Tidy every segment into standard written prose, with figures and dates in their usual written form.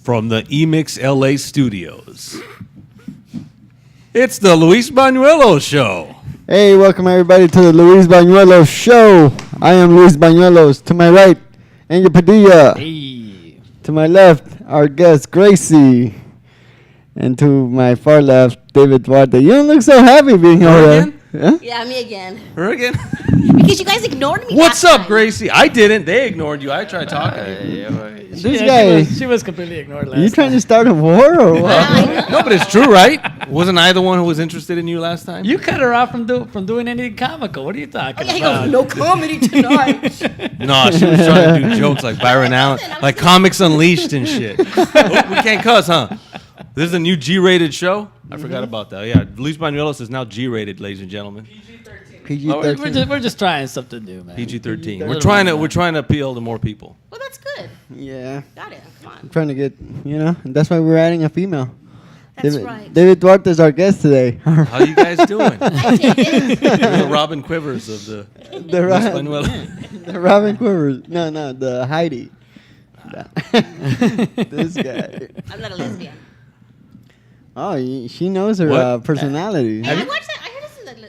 from the Emix LA studios. It's the Luis Banuelos Show. Hey, welcome everybody to the Luis Banuelos Show. I am Luis Banuelos. To my right, Angel Padilla. Hey. To my left, our guest Gracie. And to my far left, David Duarte. You don't look so happy being over there. Huh? Yeah, me again. Her again? Because you guys ignored me. What's last up, time. Gracie? I didn't. They ignored you. I tried talking to you. This guy. She was completely ignored last You trying to time. start a war or what? No, but it's true, right? Wasn't I the one who was interested in you last time? You cut her off from doing anything comical. What are you talking Oh, yeah, he about? goes, no comedy tonight. No, she was trying to do jokes like Byron Allen, like Comics Unleashed and shit. Oh, we can't cuss, huh? This is a new G-rated show? I forgot about that. Yeah, Luis Banuelos is now G-rated, ladies and gentlemen. PG-13. We're just trying something new, man. PG-13. We're trying to appeal to more people. Well, that's good. Yeah. Got it. Come I'm on. trying to get, that's why we're adding a female. That's David, right. David Duarte is our guest today. How you guys doing? I take it. You're the Robin Quivers of the the, Luis Ro- Banuelos. the Robin Quivers. No, the Heidi. This guy. I'm not a lesbian. Oh, she knows her What? personality. Hey, I watched that.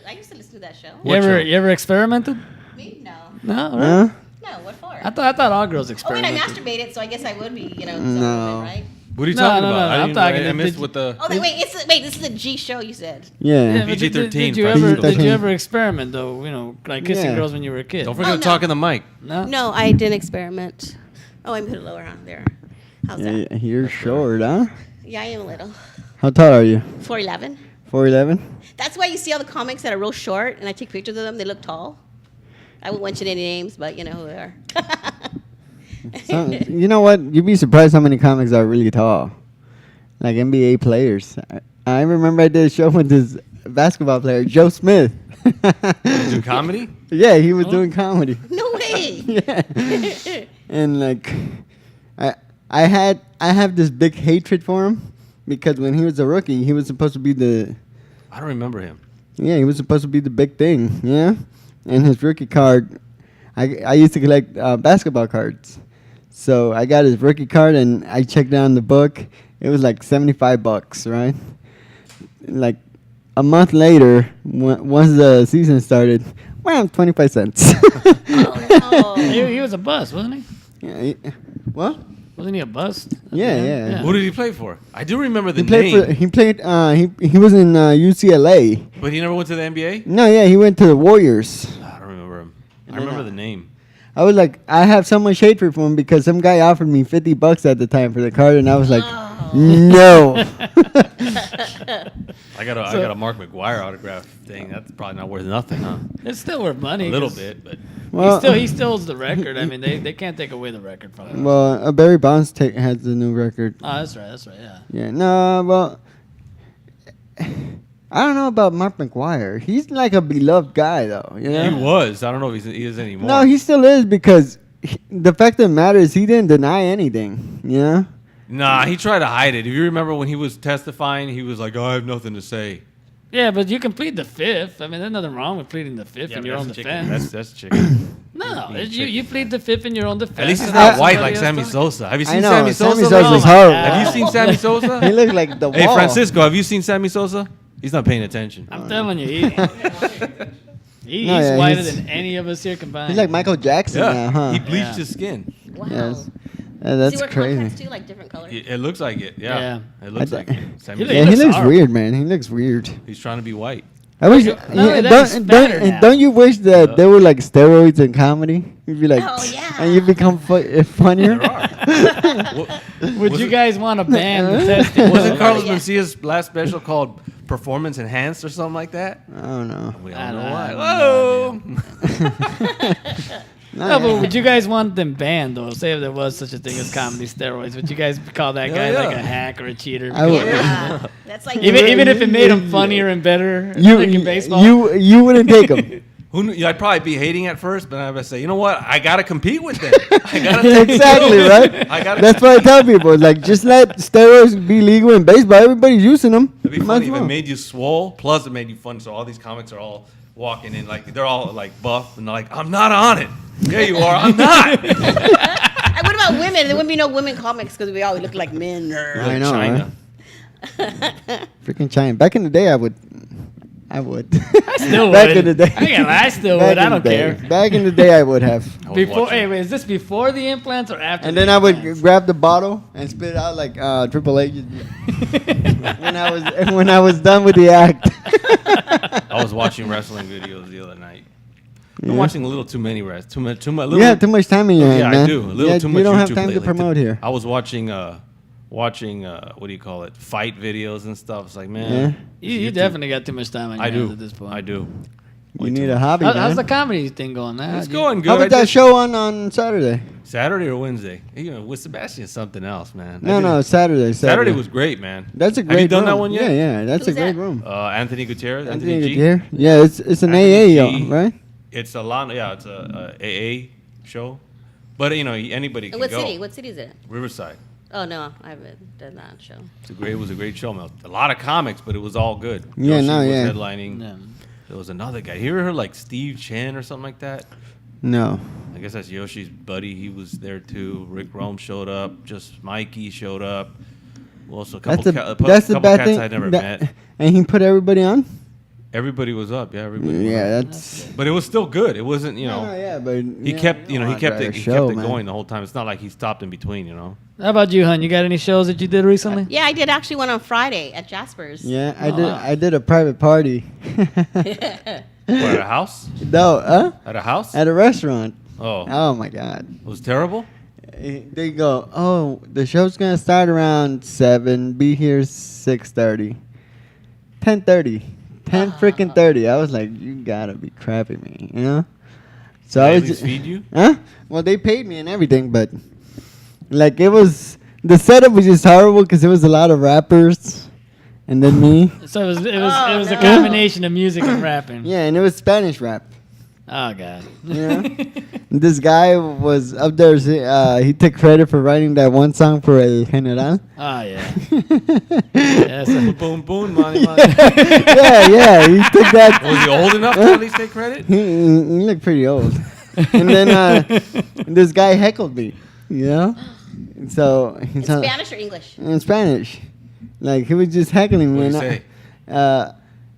I used to listen to that show. You What show? ever experimented? Me? No. No, really? Huh? No, what for? I thought all girls Oh, wait, I experimented. masturbated, so I guess I would be, No. no. Right? What are you No, talking no, about? no, I I'm didn't- talking- I missed did- what the... Oh, wait, this is a G show, you said. Yeah. but PG-13 Did you for ever? adults. Did you ever experiment though? Like kissing Yeah. girls when you were a kid? Don't forget Oh, to no. talk in the mic. No. No, I didn't experiment. Oh, I put it lower on there. How's that? Yeah, you're short, huh? Yeah, I am a little. How tall are you? 4'11". 4'11"? That's why you see all the comics that are real short, and I take pictures of them. They look tall. I won't mention any names, but you know who they are. You know what? You'd be surprised how many comics are really tall. Like NBA players. I remember I did a show with this basketball player, Joe Smith. Do comedy? Yeah, he was doing comedy. No way. Yeah. And like I have this big hatred for him because when he was a rookie, he was supposed to be I don't remember him. he was supposed to be the big thing, yeah? And his rookie card, I used to collect basketball cards. So I got his rookie card and I checked down the book. It was like $75, right? Like a month later, once the season started, 25 cents. Oh, no. He was a bust, wasn't he? Yeah, what? Wasn't he a bust? Yeah. Who did he play for? I do remember the He played name, for. He was in UCLA. but he never went to the NBA? No, yeah, he went to the Warriors. I don't remember him. I then, remember the name. I was like, I have so much hatred for him because some guy offered me $50 at the time for the card, and I was like, no. I got a Mark McGuire autograph thing. That's probably not worth nothing, huh? It's still worth money. A little 'cause bit, but Well, he still holds the record. I mean, they can't take away the record from him. well, Barry Bonds has the new record. Oh, that's right. Yeah. Yeah, no, well, I don't know about Mark McGuire. He's like a beloved guy, though. You know? he was. I don't know if he is anymore. No, he still is because the fact of the matter is he didn't deny anything. You know? Nah, he tried to hide it. If you remember when he was testifying, he was like, "Oh, I have nothing to say." Yeah, but you can plead the fifth. I mean, there's nothing wrong with pleading the fifth in but your own that's chicken. defense. That's chicken. No, He's you chicken. plead the fifth in your own defense. At least he's and not let white somebody like Sammy else Sosa. Have you I seen know, Sammy Sammy Sosa? Sosa's Oh my horrible. God. Have you seen Sammy Sosa? He looked like the wall. Hey, Francisco, have you seen Sammy Sosa? He's not paying attention. I'm telling you, he's No, yeah, whiter he's- than any of us here combined. He's like Michael Jackson now, huh? He bleached Yeah. his skin. Wow. Yes. Does That's he wear crazy. contacts too, like different colors? It looks like it. Yeah. It looks I like th- it. Sammy He Yeah, he looks looks horrible. weird, man. He looks weird. He's trying to be white. I wish. No, that is better now. Don't you wish that there were like steroids in comedy? You'd be like, Oh, yeah. and you become funnier. There are. Would Was you it- gun't want to ban the testing? Wasn't Carlos Yeah. Mencia's last special called Performance Enhanced or something like that? I don't know. We I all know don't why. know. Whoa! No, but would you guys want them banned though? Say if there was such a thing as comedy steroids, would you guys call that guy Yeah, like yeah. a hack or a cheater? I would- Yeah. That's like Even if it made him funnier and better, like in baseball. You wouldn't take him. Who knew? I'd probably be hating at first, but I would say, you know what? I gotta compete with them. I gotta Exactly, right? I gotta. That's what I tell people. Like, just let steroids be legal in baseball. Everybody's using them. It'd be Might funny as if it well. made you swole. Plus, it made you fun. So all these comics are all walking in like they're all like buff and they're like, I'm not on it. Yeah, you are. I'm not. What about women? There wouldn't be no women comics because we always look like men. I know, China. Freaking China. Back in the day, I would. I still Back would. in the day. I still Back would. I in don't the day. care. Back in the day, I would have. I was Before, watching- hey, wait, is this before the implants or after? And the then I would implants? grab the bottle and spit it out like Triple H. when I was done with the act. I was watching wrestling videos the other night. I'm Yeah. watching a little too many too much. You have too much time in your hand, Yeah, man. I do. A little too much. You don't YouTube have time to lately. promote here. I was watching what do you call it? Fight videos and stuff. It's like, man, Yeah. You YouTube- definitely got too much time on your I hands do. at this point. I do. You need a hobby, How's man. the comedy thing going now? It's going good. How I about that did- show on Saturday? Saturday or Wednesday? You know, with Sebastian, it's something else, man. No, Saturday. Saturday was great, man. That's a great Have you done room. that one yet? Yeah, that's Who's a great that? room. Anthony Gutierrez. Anthony G. Gutierrez? Yeah, it's an Anthony AA, G. right? It's a lot. Yeah, it's a AA show. But you know, anybody can What go. city? What city is it? Riverside. Oh no, I haven't done that show. It was a great show, man. A lot of comics, but it was all good. Yeah, Yoshi no, was yeah. headlining. Yeah. There was another guy. You ever heard like Steve Chen or something like that? No. I guess that's Yoshi's buddy. He was there too. Rick Rome showed up. Just Mikey showed up. Also, a couple, That's the couple bad cats thing. I'd never that- met. And he put everybody on? Everybody was up. Yeah, everybody. was Yeah, up. that's. But it was still good. It wasn't, you know. No, yeah, but He kept, he kept it, show, man. going the whole time. It's not like he stopped in between, you know. How about you, hon? You got any shows that you did recently? Yeah, I did actually one on Friday at Jasper's. Yeah, Oh. I did a private party. What, at a house? No, At a house? at a restaurant. Oh, Oh my God. it was terrible. They go, oh, the show's gonna start around 7. Be here 6:30, 10:30, 10 freaking 30. I was like, you gotta be crapping me, you know? So Did I they was at least feed you? Huh? Well, they paid me and everything, but like it was the setup was just horrible because it was a lot of rappers, and then me. So it was a no. combination of music and rapping. Yeah, and it was Spanish rap. Oh God. Yeah. This guy was up there. He took credit for writing that one song for El General. Oh yeah. Yeah, so- Boom, boom, money, money. yeah, he took that. Was he old enough to at least take credit? He looked pretty old. And then this guy heckled me, you know? And so In Spanish or English? in Spanish. Like he was just heckling me. What'd he and say?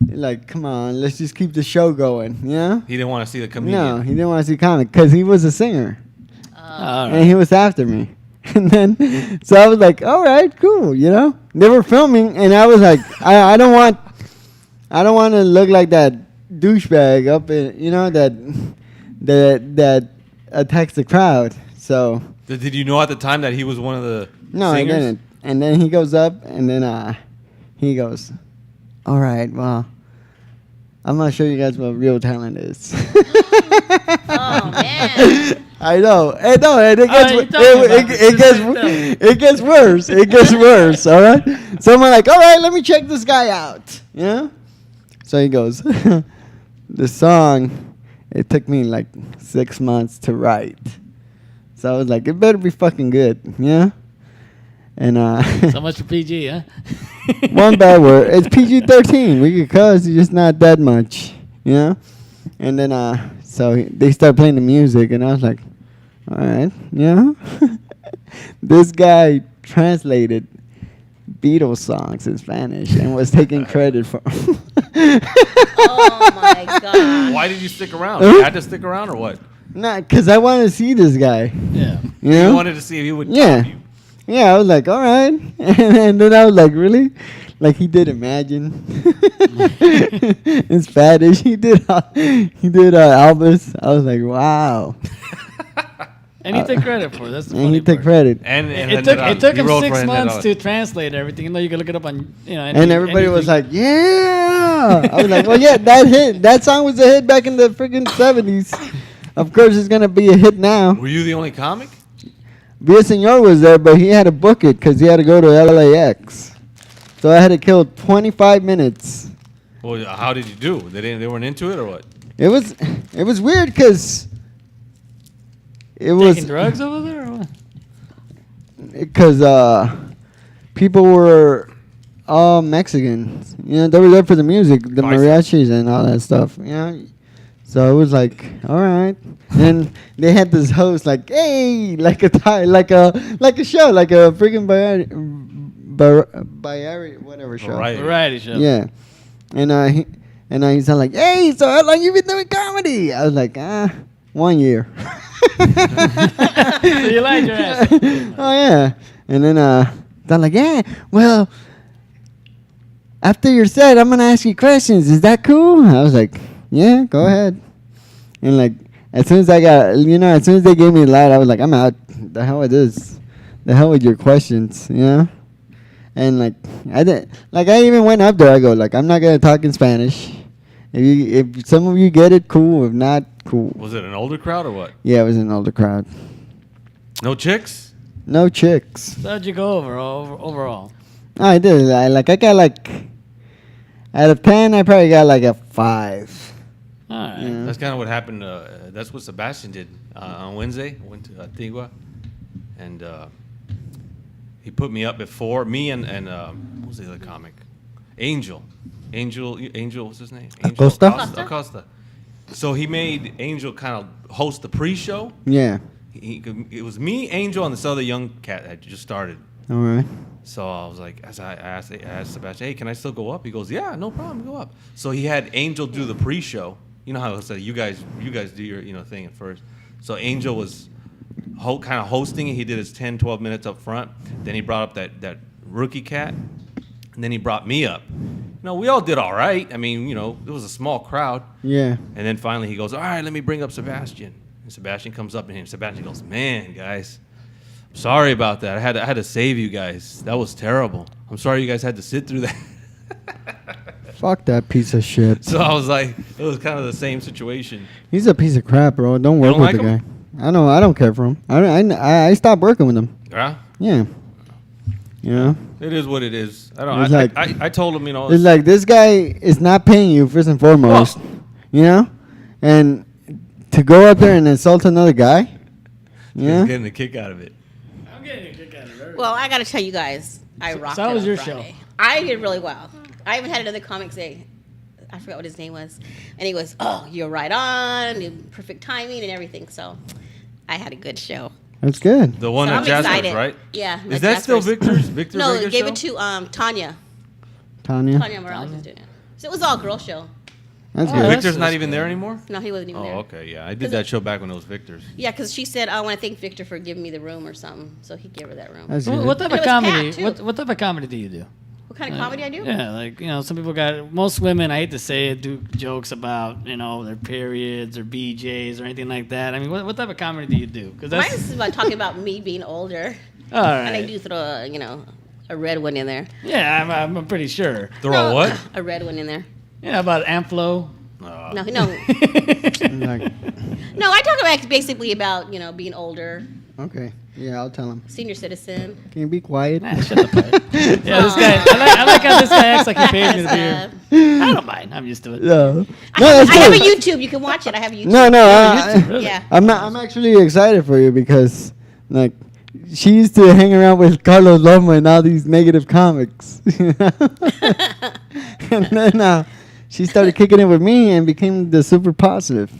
like, come on, let's just keep the show going, you know? He didn't want to see the comedian. No, he didn't want to see comic because he was a singer. all And right. he was after me. And then, so I was like, all right, cool, you know? They were filming, and I was like, I don't want to look like that douchebag up in, you know, that attacks the crowd. So, Did you know at the time that he was one of the no, singers? I didn't. And then he goes up, and then he goes, all right, well, I'm going to show you guys what real talent is. Oh man. I know. And it gets, you talking about this? it gets worse. It gets worse. All right. So I'm like, all right, let me check this guy out. You know. So he goes, the song. It took me like 6 months to write. So I was like, it better be fucking good. Yeah. And So much for PG, huh? one bad word. It's PG-13. We could cuss, it's just not that much, you know. And then so they start playing the music, and I was like, all right, yeah. This guy translated Beatles songs in Spanish and was taking credit for. Oh my god. Why did you stick around? You had to stick around or what? Nah, cause I wanted to see this guy. Yeah. You You know. wanted to see if he would Yeah. top you. Yeah, I was like, all right. And then I was like, really? Like he did Imagine in Spanish. He did Elvis. I was like, wow. And he took credit for it. That's the And funny he took part. credit. And It took he him wrote 6 for months $100. to translate everything. You know, you can look it up on And everybody was like, yeah. I was like, well, yeah, that song was a hit back in the freaking 70s. Of course, it's going to be a hit now. Were you the only comic? Villaseñor was there, but he had to book it because he had to go to LAX. So I had to kill 25 minutes. Well, how did you do? They weren't into it or what? It was weird because it taking was drugs over there or what? because people were all Mexicans. You know, they were there for the music, the Paisa. mariachis and all that stuff. You know, So it was like, all right. And they had this host like, hey, like a show, like a freaking whatever show. Variety show. Yeah. And he's all like, hey, so how long you been doing comedy? I was like, 1 year. So you lied your ass. Oh yeah. And then they're like, yeah, well, after your set, I'm gonna ask you questions. Is that cool? I was like, yeah, go ahead. And like, as soon as they gave me the light, I was like, I'm out. The hell with this. The hell with your questions, you know? And like, I even went up there. I go like, I'm not gonna talk in Spanish. If some of you get it, cool. If not, cool. Was it an older crowd or what? Yeah, it was an older crowd. No chicks? No chicks. So how'd you go overall? I did. I got like, out of 10, I probably got like a 5. All right. Yeah. That's kind of what happened. That's what Sebastian did on Wednesday. Went to Antigua, and he put me up before me and what was the other comic? Angel, what's his name? Angel Acosta? So he made Angel kind of host the pre-show. Yeah. It was me, Angel, and this other young cat that just started. All right. So I was like, I asked Sebastian, hey, can I still go up? He goes, yeah, no problem, go up. So he had Angel do the pre-show. You know how I said you guys do your thing at first. So Angel was kind of hosting it. He did his 10, 12 minutes up front. Then he brought up that rookie cat, and then he brought me up. We all did all right. I mean, it was a small crowd. Yeah. And then finally he goes, all right, let me bring up Sebastian. And Sebastian comes up, and Sebastian goes, man, guys, sorry about that. I had to save you guys. That was terrible. I'm sorry you guys had to sit through that. Fuck that piece of shit. So I was like, it was kind of the same situation. He's a piece of crap, bro. Don't work with like the him? guy. I know. I don't care for him. I stopped working with him. Yeah? Yeah. You know? It is what it is. It's like- I told him, It's like, this guy is not paying you, first and foremost. You know? And to go up there and insult another guy? Yeah. he's getting a kick out of it. I'm getting a kick out of it. Well, I got to tell you guys, I rocked so how it was on your Friday. show? I did really well. I even had another comic say, I forgot what his name was. And he goes, oh, you're right on, perfect timing and everything. So I had a good show. That's good. The one So at I'm Jasper's, excited. right? Yeah. Is at that still Jasper's. Victor's No, radio they gave show? it to Tanya. Tanya. Tanya Morales is doing it. So it was all girl show. That's Oh, good. that's Victor's not just even there anymore? No, he wasn't even there. Oh, okay, yeah. I did that show back when it was Victor's. Yeah, because she said, I want to thank Victor for giving me the room or something. So he gave her that room. That's So good. what type But of it was comedy? Pat, too. What type of comedy do you do? What kind of comedy I do? Yeah, like, some people most women, I hate to say it, do jokes about, their periods or BJs or anything like that. I mean, what type of comedy do you do? Because Mine is about talking about me being older. all right. And I do throw, a red one in there. Yeah, I'm pretty sure. Throw what? A red one in there. Yeah, about Amplo. No, no. Like, No, I talk about basically about, being older, okay. Yeah, I'll tell him. senior citizen. Can you be quiet? Nah, shut the fuck. Yeah, this guy. I like how this guy acts like he paid me to be Stuff. here. I don't mind. I'm used to it. No. No, I that's have a good. YouTube. You can watch it. I have a YouTube. No, Really? Yeah. I'm actually excited for you because, like, she used to hang around with Carlos Loma and all these negative comics. You know? And then she started kicking it with me and became the super positive.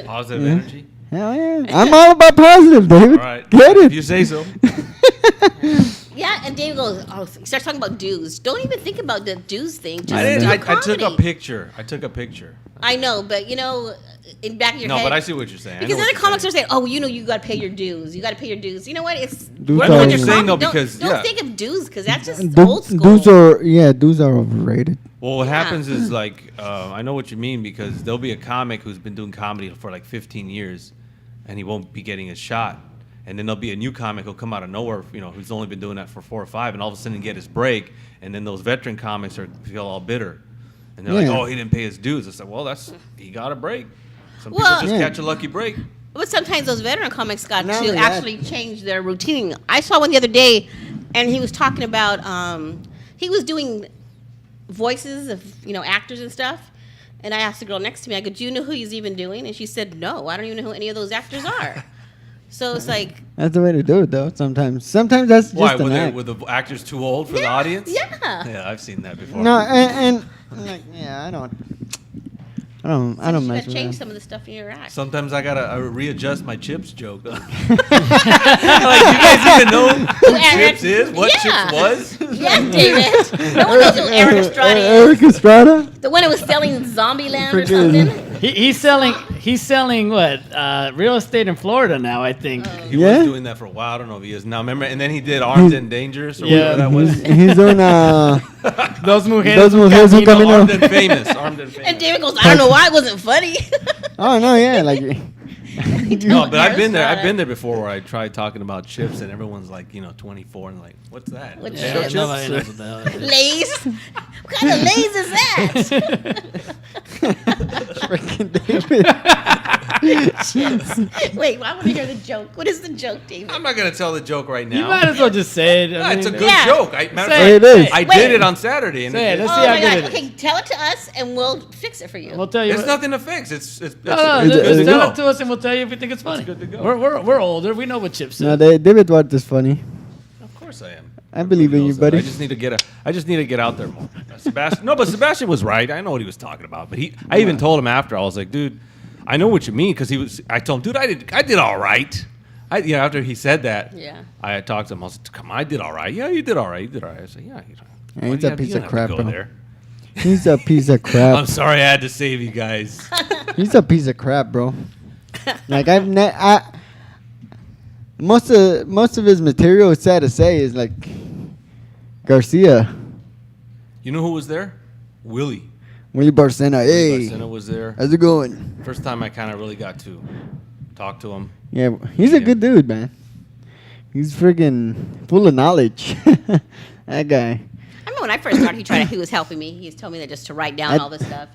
Positive energy? Hell yeah. I'm all about positive, David. All right. Get If it? you say so. Yeah, and Dave goes, he starts talking about dues. Don't even think about the dues thing. Just I do didn't. I took a comedy. picture. I know, but in back of your No, head. but I see what you're saying. I know Because what other you're comes saying. are saying, oh, you got to pay your dues. You got to pay your dues. You know what? It's Dues I know what are- you're saying, though, Don't- because, don't yeah. think of dues because that's just Du- old school. dues are overrated. Well, what Yeah. happens is, like, I know what you mean, because there'll be a comic who's been doing comedy for like 15 years, and he won't be getting a shot. And then there'll be a new comic who'll come out of nowhere, who's only been doing that for 4 or 5, and all of a sudden get his break. And then those veteran comics feel all bitter, and they're like, Yeah. "Oh, he didn't pay his dues." It's like, well, he got a break. Some Well- people just Yeah. catch a lucky break. But sometimes those veteran comics got Not to only that- actually change their routine. I saw one the other day, and he was talking about he was doing voices of actors and stuff. And I asked the girl next to me, I go, "Do you know who he's even doing?" And she said, "No, I don't even know who any of those actors are." So it's like, That's the way to do it, though. Sometimes that's just Why? an act. Were the actors too old for the Yeah, audience? yeah. Yeah, I've seen that before. No, and like, yeah, I don't. I don't You mess gotta with change that. some of the stuff in your act. Sometimes I gotta readjust my Chips joke. Like, you guys even know who Chips is? What Yeah. Chips was? Yeah, David. No one knows who Eric Estrada is. Eric Estrada? The one who was selling Zombieland or Freaking- something. He's selling what real estate in Florida now, I think. He Yeah? was doing that for a while. I don't know if he is now. Remember, and then he did Armed and Dangerous or Yeah. whatever that was. He's doing Those mujeres, those mujeres who camino. coming Armed up. and Famous. Armed and Famous. And David goes, I don't know why it wasn't funny. Oh no, yeah, like No, but I've been there. Estrada. I've been there before where I tried talking about chips and everyone's like, 24 and like, what's that? What Yeah, chips? nobody knows what the hell it is. Lays? What kind of lays is that? freaking David. Wait, I want to hear the joke. What is the joke, David? I'm not gonna tell the joke right You now. might as well just say it. No, it's a good Yeah. joke. Matter of Say fact, it is. I Wait. did it on Saturday. And Say it. it- Let's Oh see how my good God. it is. Okay, tell it to us and we'll fix it for you. We'll tell you. There's nothing to fix. It's No, it's no, Is just, it- just is tell it- it to us and we'll tell you if we think it's funny. good to go. We're older. We know what chips No, is. David Watt is funny. Of course I am. I believe in you, Knows that. buddy. I just need to get out there more. Sebastian, no, but Sebastian was right. I know what he was talking about. But I even told him after. I was like, dude, I know what you mean because I told him, dude, I did all right. After he said that, Yeah. I talked to him. I was like, come on, I did all right. Yeah, you did all right. You did all right. I said, yeah. Yeah, he's why a do you piece you of don't have to crap, go bro. there? He's a piece of I'm crap. sorry I had to save you guys. He's a piece of crap, bro. Like most of his material, it's sad to say, is like Garcia, You know who was there? Willie. Willie Barcena. Hey, Barcena was there. how's it going? First time I kind of really got to talk to him. Yeah, he's a good dude, man. He's friggin' full of knowledge. That guy. I remember when I first started, he was helping me. He told me that just to write down all this stuff.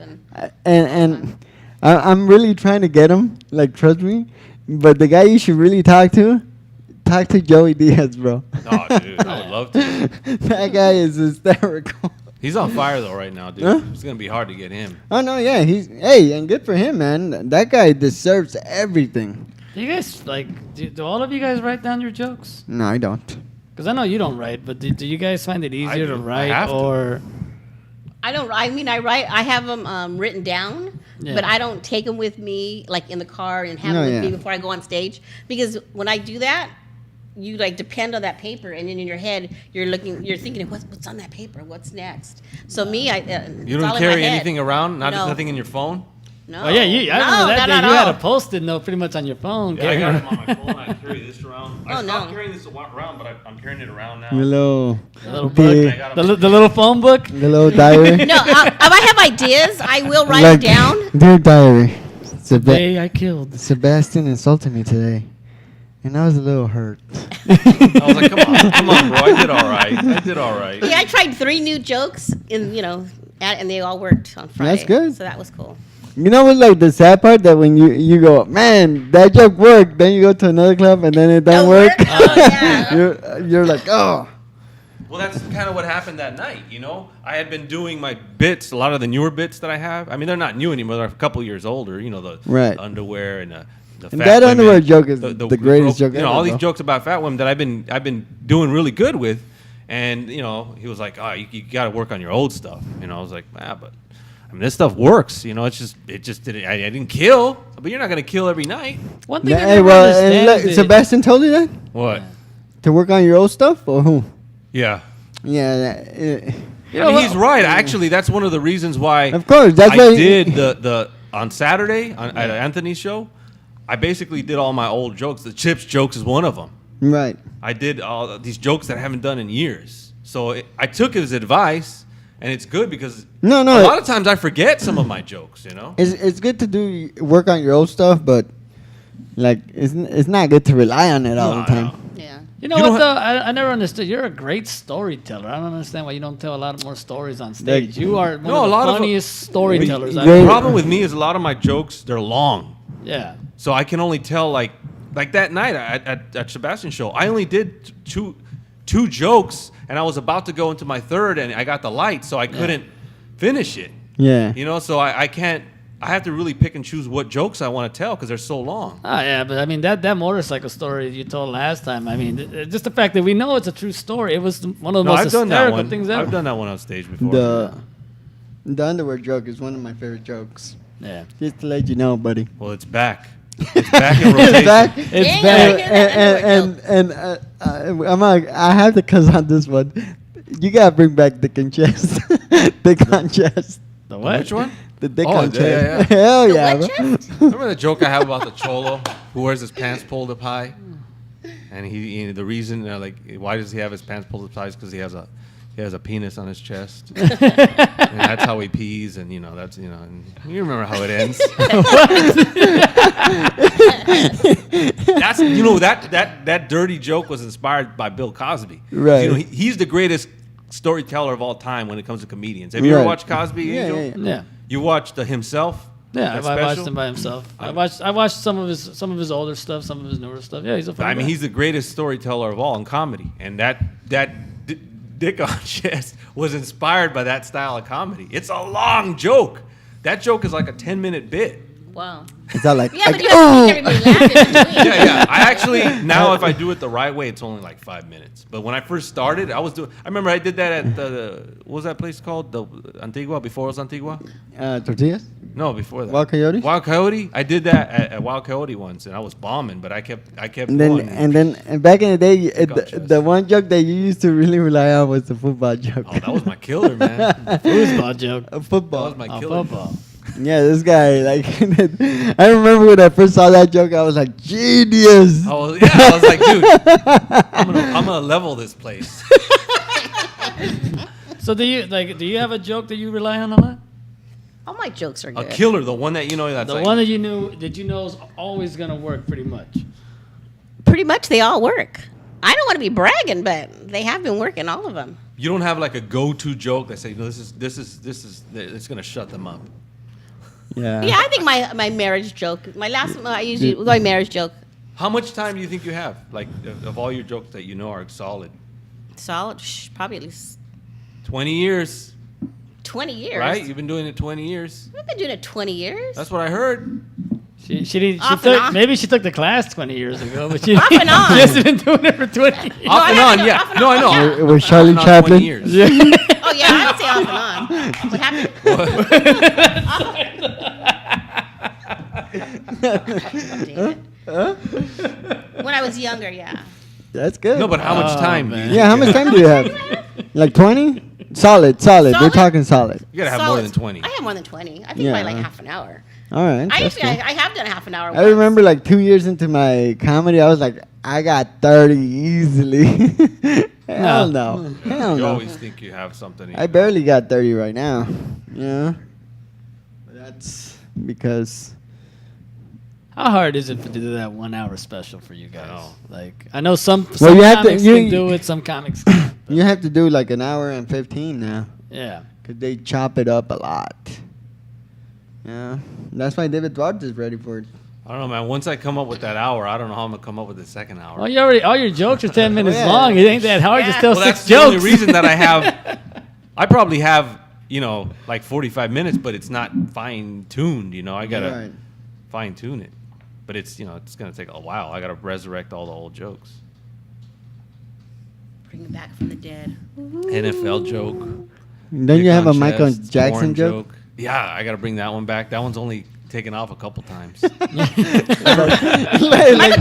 And I'm really trying to get him. Like, trust me. But the guy you should really talk to Joey Diaz, bro. Oh, dude, I would love to. That guy is hysterical. He's on fire though right now, dude. Huh? It's gonna be hard to get him. Oh no, yeah, and good for him, man. That guy deserves everything. Do you guys do all of you guys write down your jokes? No, I don't. Because I know you don't write, but do you guys find it easier to do. I write have to. or? I don't. I mean, I have them written down, Yeah. but I don't take them with me like in the car and have No, them with yeah. me before I go on stage because when I do that, you like depend on that paper, and then in your head you're thinking what's on that paper, what's next. So me, You it's all don't in my carry head. anything around? No. Nothing in your phone? No. Oh yeah, I remember that day no, you had no. a post-it note pretty much on your phone. Yeah, I got Gary. him on my phone. I carry this around. Oh, no. carrying this around, but I'm carrying it around now. The little, The little the, book, the little phone book. the little diary. No, if I have ideas, I will write Like, it down. Dear diary, The day I killed. Sebastian insulted me today, and I was a little hurt. I was like, come on, bro. I did all right. Yeah, I tried 3 new jokes and they all worked on Friday. That's good. So that was cool. You know what's like the sad part? That when you go, man, that joke worked, then you go to another club and then it don't Don't work. work? Oh, yeah. you're like, oh. Well, that's kind of what happened that night, I had been doing my bits, a lot of the newer bits that I have. I mean, they're not new anymore. They're a couple years older, the Right. underwear and the And fat that women. underwear joke is the greatest joke ever, all these bro. jokes about fat women that I've been doing really good with. And, he was like, oh, you got to work on your old stuff. I was like, but I mean, this stuff works. It just didn't. I didn't kill, but you're not gonna kill every night. One thing I Hey, never well, and understand look, is Sebastian told you that What? to work on your old stuff, or who? Yeah. Yeah, You I know mean, he's what? right. Actually, that's one of the reasons why. of course. That's I why did the on Saturday at Anthony's show. I basically did all my old jokes. The Chips jokes is one of them. Right. I did all these jokes that I haven't done in years. So I took his advice, and it's good because No, a lot of times I forget some of my jokes. It's good to do work on your old stuff, but like it's not good to rely on it all the time. Yeah. You know You what don't though? I never understood. You're a great storyteller. I don't understand why you don't tell a lot more stories on stage. You are one No, of a the lot of- funniest storytellers. Great- I've The ever problem heard. with me is a lot of my jokes, they're long. Yeah. So I can only tell like that night at Sebastian's show, I only did two jokes, and I was about to go into my third, and I got the light, so I couldn't finish it. Yeah. So I can't. I have to really pick and choose what jokes I want to tell because they're so long. Oh yeah, but I mean that motorcycle story you told last time. I mean, just the fact that we know it's a true story. It was one of the No, most I've done that hysterical one. things ever. I've done that one on stage before. The underwear joke is one of my favorite jokes. Yeah. Just to let you know, buddy. Well, it's back. It's back in rotation. It's back. It's Yeah, back. I hear that I have to cuss on this one. You gotta bring back dick and chest. Dick on chest. The what? Which one? The dick Oh, on yeah, chest. yeah. Hell The yeah, what bro. chest? Remember the joke I have about the cholo who wears his pants pulled up high, and the reason like why does he have his pants pulled up high is because he has a penis on his chest, and that's how he pees, and that's and you remember how it ends. That's that dirty joke was inspired by Bill Cosby. Right. He's the greatest storyteller of all time when it comes to comedians. Have you ever Right. watched Cosby? Yeah, Angel? yeah, yeah. Yeah. You watched himself? Yeah, That I watched special? him by himself. I watched some of his older stuff, some of his newer stuff. Yeah, he's a funny I mean, guy. he's the greatest storyteller of all in comedy, and that dick on chest was inspired by that style of comedy. It's a long joke. That joke is like a 10-minute bit. Wow. It's all like, Yeah, but like, you have to make everybody laugh in between. Yeah. I actually now if I do it the right way, it's only like 5 minutes. But when I first started, I remember I did that at what was that place called? The Antigua before it was Antigua. tortillas? No, before that. Wild Coyote? Wild Coyote. I did that at Wild Coyote once, and I was bombing, but I kept And going. then back in the day, Dick on chest. the one joke that you used to really rely on was the football joke. Oh, that was my killer, man. foosball joke. Football. That was my Oh, killer. football. Yeah, this guy, like, I remember when I first saw that joke, I was like, genius. I was like, dude, I'm gonna level this place. So do you have a joke that you rely on a lot? All my jokes are A good. killer, the one that that's The like, one that you know is always gonna work pretty much. Pretty much they all work. I don't want to be bragging, but they have been working, all of them. you don't have like a go-to joke that say, no, this is it's gonna shut them up. Yeah. Yeah, I think my marriage joke, my last one, I usually, my marriage joke, How much time do you think you have? Like of all your jokes that you know are solid, solid, probably at least 20 years, 20 years. right? You've been doing it 20 years. I've been doing it 20 years. That's what I heard. Off and on. Maybe she took the class 20 years ago, but she Off and on. she hasn't been doing it for 20 years. Off and I on, know, yeah. off and No, on, I know. yeah. It was Charlie Not Chaplin. 20 years. Yeah. Oh, yeah, I would say off and on. What happened? David. When I was younger, yeah. That's good. No, but how much Oh, time? man. do you Yeah, how think much you time do you have? Like 20? Solid. We're Solid? talking solid. You gotta have more Solid. than 20. I have more than 20. I think Yeah. by like half an hour. All right. I that's actually, good. I have done a half an hour. I remember like 2 years into my comedy, I was like, I got 30 easily. Hell no. Hell You no. always think you have something. I barely got 30 right now. Yeah. But that's because How hard is it to do that 1 hour special for you guys? know. Like, I know some you have to- comics you- can do it, some comics can't. but- you have to do like an hour and 15 now. yeah. Because they chop it up a lot. Yeah. That's why David Duarte is ready for it. I don't know, man. Once I come up with that hour, I don't know how I'm gonna come up with the second hour. Well, all your jokes are 10 minutes yeah. long. It ain't that hard to Yeah. tell Well, 6 that's jokes. the only reason that I have. I probably have, like 45 minutes, but it's not fine tuned. I gotta Right. fine tune it. But it's it's gonna take a while. I gotta resurrect all the old jokes. Bring it back from the dead. NFL joke. Then you dick have on a Michael chest, Jackson porn joke. Yeah, I gotta bring that one back. That one's only taken off a couple times. Like,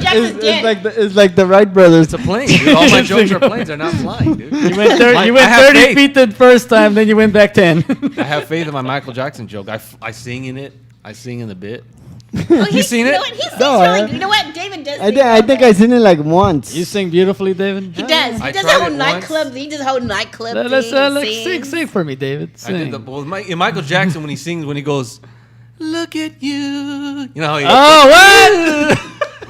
Jackson's dead. it's like the Wright brothers. It's a plane, dude. All my jokes are planes. They're not flying, dude. You went, you I went have 30 faith. feet the first time, then you went back 10. I have faith in my Michael Jackson joke. I sing in it. I sing in the bit. Well, You seen You it? know what? He sings No, really I- good. You know what? David does. I sing think I real think good. I seen it like once. You sing beautifully, David. He does. I He does tried a whole it once. nightclub. He does a whole nightclub Let's thing. and sing, sings. sing for me, David. I did Sing. in Michael Jackson when he sings, when he goes, "Look at you," you know how he. Oh,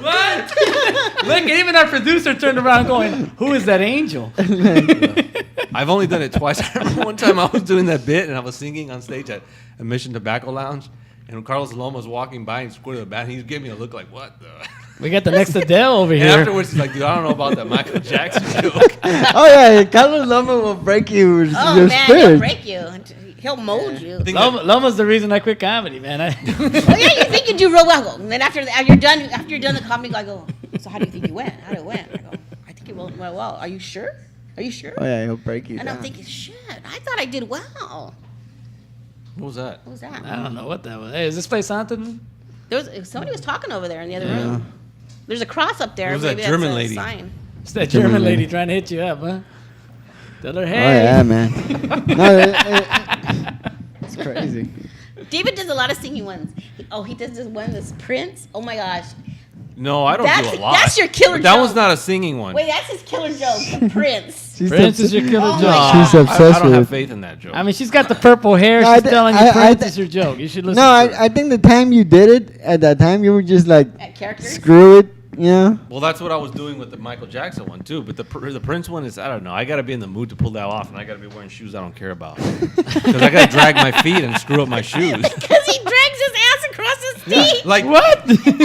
what? What? Look, even our producer turned around going, who is that angel? I've only done it twice. I remember one time I was doing that bit and I was singing on stage at a Mission Tobacco Lounge, and Carlos Loma was walking by and squirted the bat. He gave me a look like, "What the?" We got the next Adele over And here. afterwards, he's like, "Dude, I don't know about that Michael Jackson joke." Oh yeah, Carlos Loma will break you Oh your man, spirit. he'll break you. He'll mold you. I think that- Loma's the reason I quit comedy, man. Oh yeah, you think you do real well. And then after you're done the comedy, I go. So how do you think you went? How did it went? I go. I think it went well. Are you sure? Are you sure? Oh yeah, he'll break you And down. I'm thinking, shit. I thought I did well. What was that? What was that? I don't know what that was. Hey, is this place haunted? Somebody was talking over there in the other room. There's a cross up there. It was that Maybe German that's a lady. sign. It's that German lady trying to hit you up, huh? Tell her, Oh hey. yeah, man. No, it's crazy. David does a lot of singing ones. He does this one that's Prince. Oh my gosh. No, I don't do a lot. That's your killer But that joke. was not a singing one. Wait, that's his killer joke. Prince. Prince is your killer Oh my joke. God. She's obsessed I don't with have it. faith in that joke. I mean, she's got the purple hair. No, She's telling you I Prince is your joke. You should listen No, to her. I think the time you did it, at that time, you were just like, At characters. screw it, you know? Well, that's what I was doing with the Michael Jackson one too. But the Prince one is, I don't know. I got to be in the mood to pull that off, and I got to be wearing shoes I don't care about because I got to drag my feet and screw up my shoes. Because he drags his ass across his feet. Like What?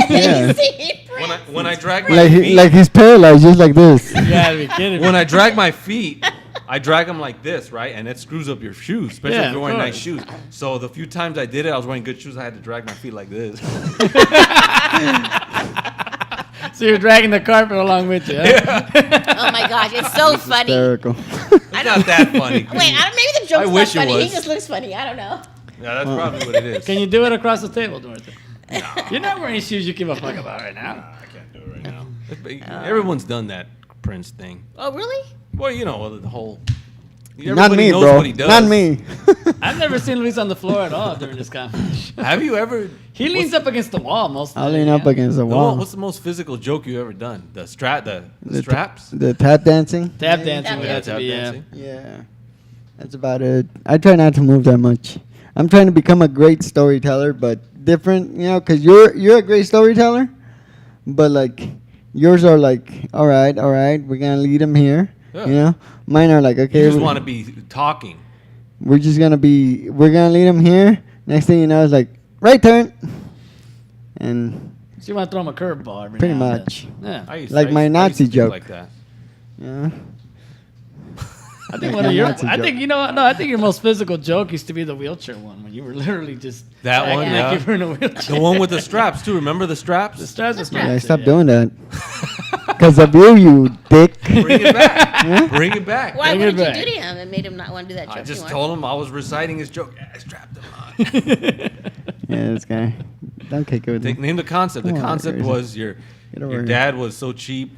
Yeah. You see, Prince. when I drag my feet, Like he's paralyzed, just like this. You gotta be kidding me. when I drag my feet, I drag them like this, right? And it screws up your shoes, especially Yeah, if you're of wearing nice course. shoes. So the few times I did it, I was wearing good shoes. I had to drag my feet like this. So you're dragging the carpet along with you, huh? Oh my gosh, it's so funny. Hysterical. It's not that funny. Wait, maybe the joke's wish it not funny. He was. just looks funny. I don't know. Yeah, that's probably what it is. Can you do it across the table, Dorothy? You're not wearing shoes you give a fuck about right now. I can't do it right now. Everyone's done that Prince thing. Oh, really? Well, you know, the whole. Not Everybody me, knows bro. what he does. Not me. I've never seen Luis on the floor at all during this conversation. Have you ever? He leans up against the wall most of I'll the lean time. up against the No, wall. what's the most physical joke you ever done? The The straps? The tap dancing? Tap dancing would Yeah, have to tap be, dancing. Yeah. That's about it. I try not to move that much. I'm trying to become a great storyteller, but different, you know, because you're a great storyteller, but like yours are like, all right, we're gonna lead them here. Yeah. You know, mine are like, okay, You just want to be talking. we're gonna lead them here. Next thing you know, it's like right turn, and So you want to throw him a curveball every Pretty now and much. then. Yeah. Like my Nazi to think joke. like that. yeah. I think Like one a of your, Nazi I joke. think you know what? No, I think your most physical joke used to be the wheelchair one when you were literally just That acting one, like yeah. you were in a wheelchair. The one with the straps too. Remember the The straps? straps are Yeah, straps, stop yeah. doing that. Because of you dick. Bring it back. Yeah. Bring it back. Why? Bring What it did you back. do to him that made him not want to do that joke I just anymore? told him I was reciting his joke. Yeah, I strapped him on. Yeah, this guy. Don't kick it with me. Name the concept. The Come on, concept Gracie. was Get over your here. dad was so cheap.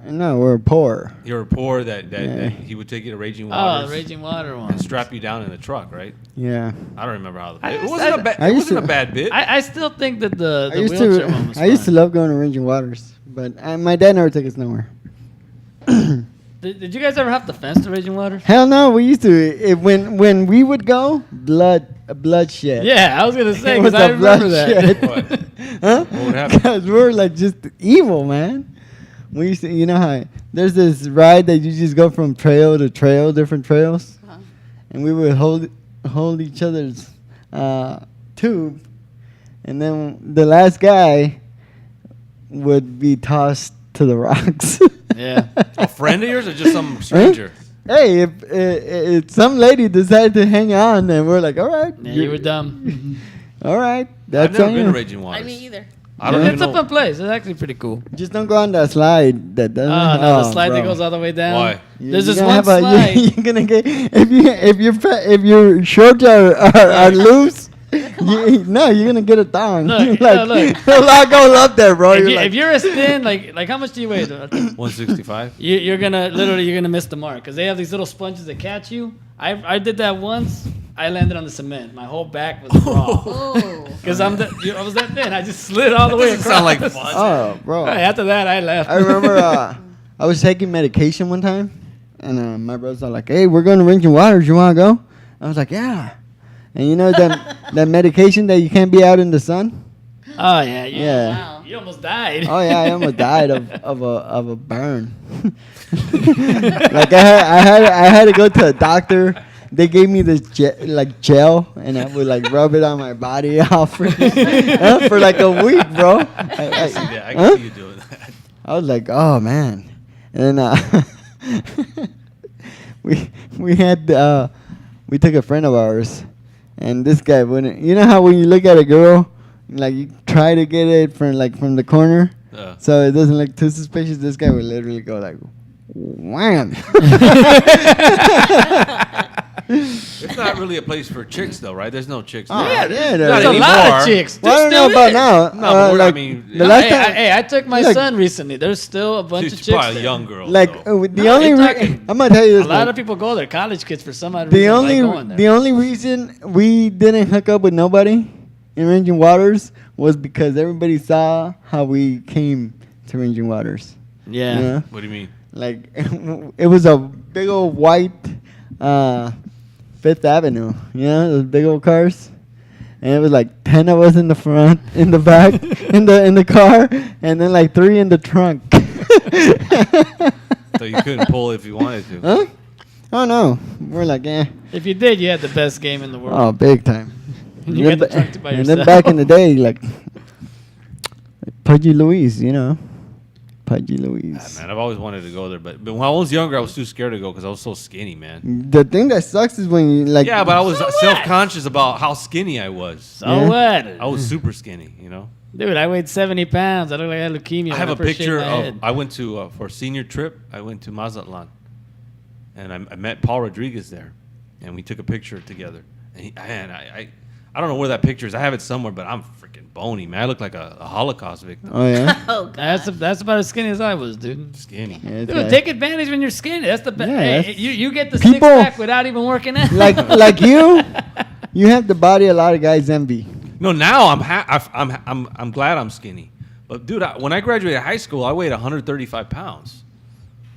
No, we're poor. You were poor that Yeah. he would take you to Raging Oh, Waters the Raging Water one. and strap you down in the truck, right? Yeah. I don't remember how. I It used- wasn't a bad. I It used wasn't to- a bad bit. I still think that the I used wheelchair one was to. I used to fun. love going to Raging Waters, but my dad never took us nowhere. Did you guys ever have to fence the Raging Waters? Hell no, we used to. When we would go, bloodshed. Yeah, I was gonna say It was because I a remember that. What? Huh? What would happen? Because we were like just evil, man. We used to, you know how there's this ride that you just go from trail to trail, different trails, Uh-huh. and we would hold each other's tube, and then the last guy would be tossed to the rocks. Yeah. A friend of yours or just some stranger? Hey, if some lady decided to hang on, then we're like, all right, Yeah, you were dumb. all right, I've that's never on been you. to Raging Waters. I mean, either. I don't even It's a know fun place. It's actually pretty cool. Just don't go on that slide. That doesn't. Oh, no, the slide that bro. goes all the way down. Why. There's You're this gonna one have a- slide. You're gonna get if your shorts are loose. You're gonna get a thong. Look, like, look. a lot goes up there, bro. If, You're you, like, if you're as thin, like how much do you weigh? 165. You're gonna miss the mark because they have these little sponges that catch you. I did that once. I landed on the cement. My whole back was raw Oh. because I was that thin. I just slid all the way Doesn't across. sound like fun. oh, bro. After that, I left. I remember I was taking medication one time, and my brothers are like, "Hey, we're going to Raging Waters. You want to go?" I was like, "Yeah." And you know that medication that you can't be out in the sun? Oh yeah, Yeah. Wow. You almost died. Oh yeah, I almost died of a burn. Like I had to go to a doctor. They gave me this gel, and I would like rub it on my body off for like a week, bro. Yeah, I can Huh? see you doing that. I was like, oh man, and we had we took a friend of ours, and this guy wouldn't. You know how when you look at a girl, like you try to get it from the corner, so it doesn't look too suspicious. This guy would literally go like, wham. It's not really a place for chicks, though, right? There's no chicks. Oh, there. yeah, Not There's a anymore. lot of chicks. Well, I There don't know still about is. now. No, but I like, mean, the last Hey, time, I took my Look. son recently. There's still a bunch She's of chicks probably there. young girls. like though. the No, only you're re- talking- I'm gonna tell you A this. lot like, of people go there. College kids for some odd the reason only like going there. the only reason we didn't hook up with nobody in Ranging Waters was because everybody saw how we came to Ranging Waters. yeah. You know? What do you mean? Like it was a big old white Fifth Avenue, you know, those big old cars, and it was like 10 of us in the front, in the back, in the car, and then like 3 in the trunk. So you couldn't pull if you wanted to. Huh? Oh no, we're like, If you did, you had the best game in the world. oh, big time. You got the trunk by and yourself. then back in the day, like Pudgy Louise, you know, Pudgy Yeah, Louise. man, I've always wanted to go there, but when I was younger, I was too scared to go because I was so skinny, man. The thing that sucks is when you like. Yeah, but I was So what? self-conscious about how skinny I was. So Yeah. what? I was super skinny, you know. Dude, I weighed 70 pounds. I look like I had leukemia. I when have a first shaved picture my of. head. I went to for a senior trip. I went to Mazatlan, and I met Paul Rodriguez there, and we took a picture together. And I don't know where that picture is. I have it somewhere, but I'm freaking bony, man. I look like a Holocaust victim. Oh yeah. Oh God. That's about as skinny as I was, dude. Skinny. Yeah, it's Dude, like- take advantage when you're skinny. That's the best. Yeah, Hey, that's- you get the People- six pack without even working out. like you have the body a lot of guys envy. No, now I'm glad I'm skinny. But dude, when I graduated high school, I weighed 135 pounds.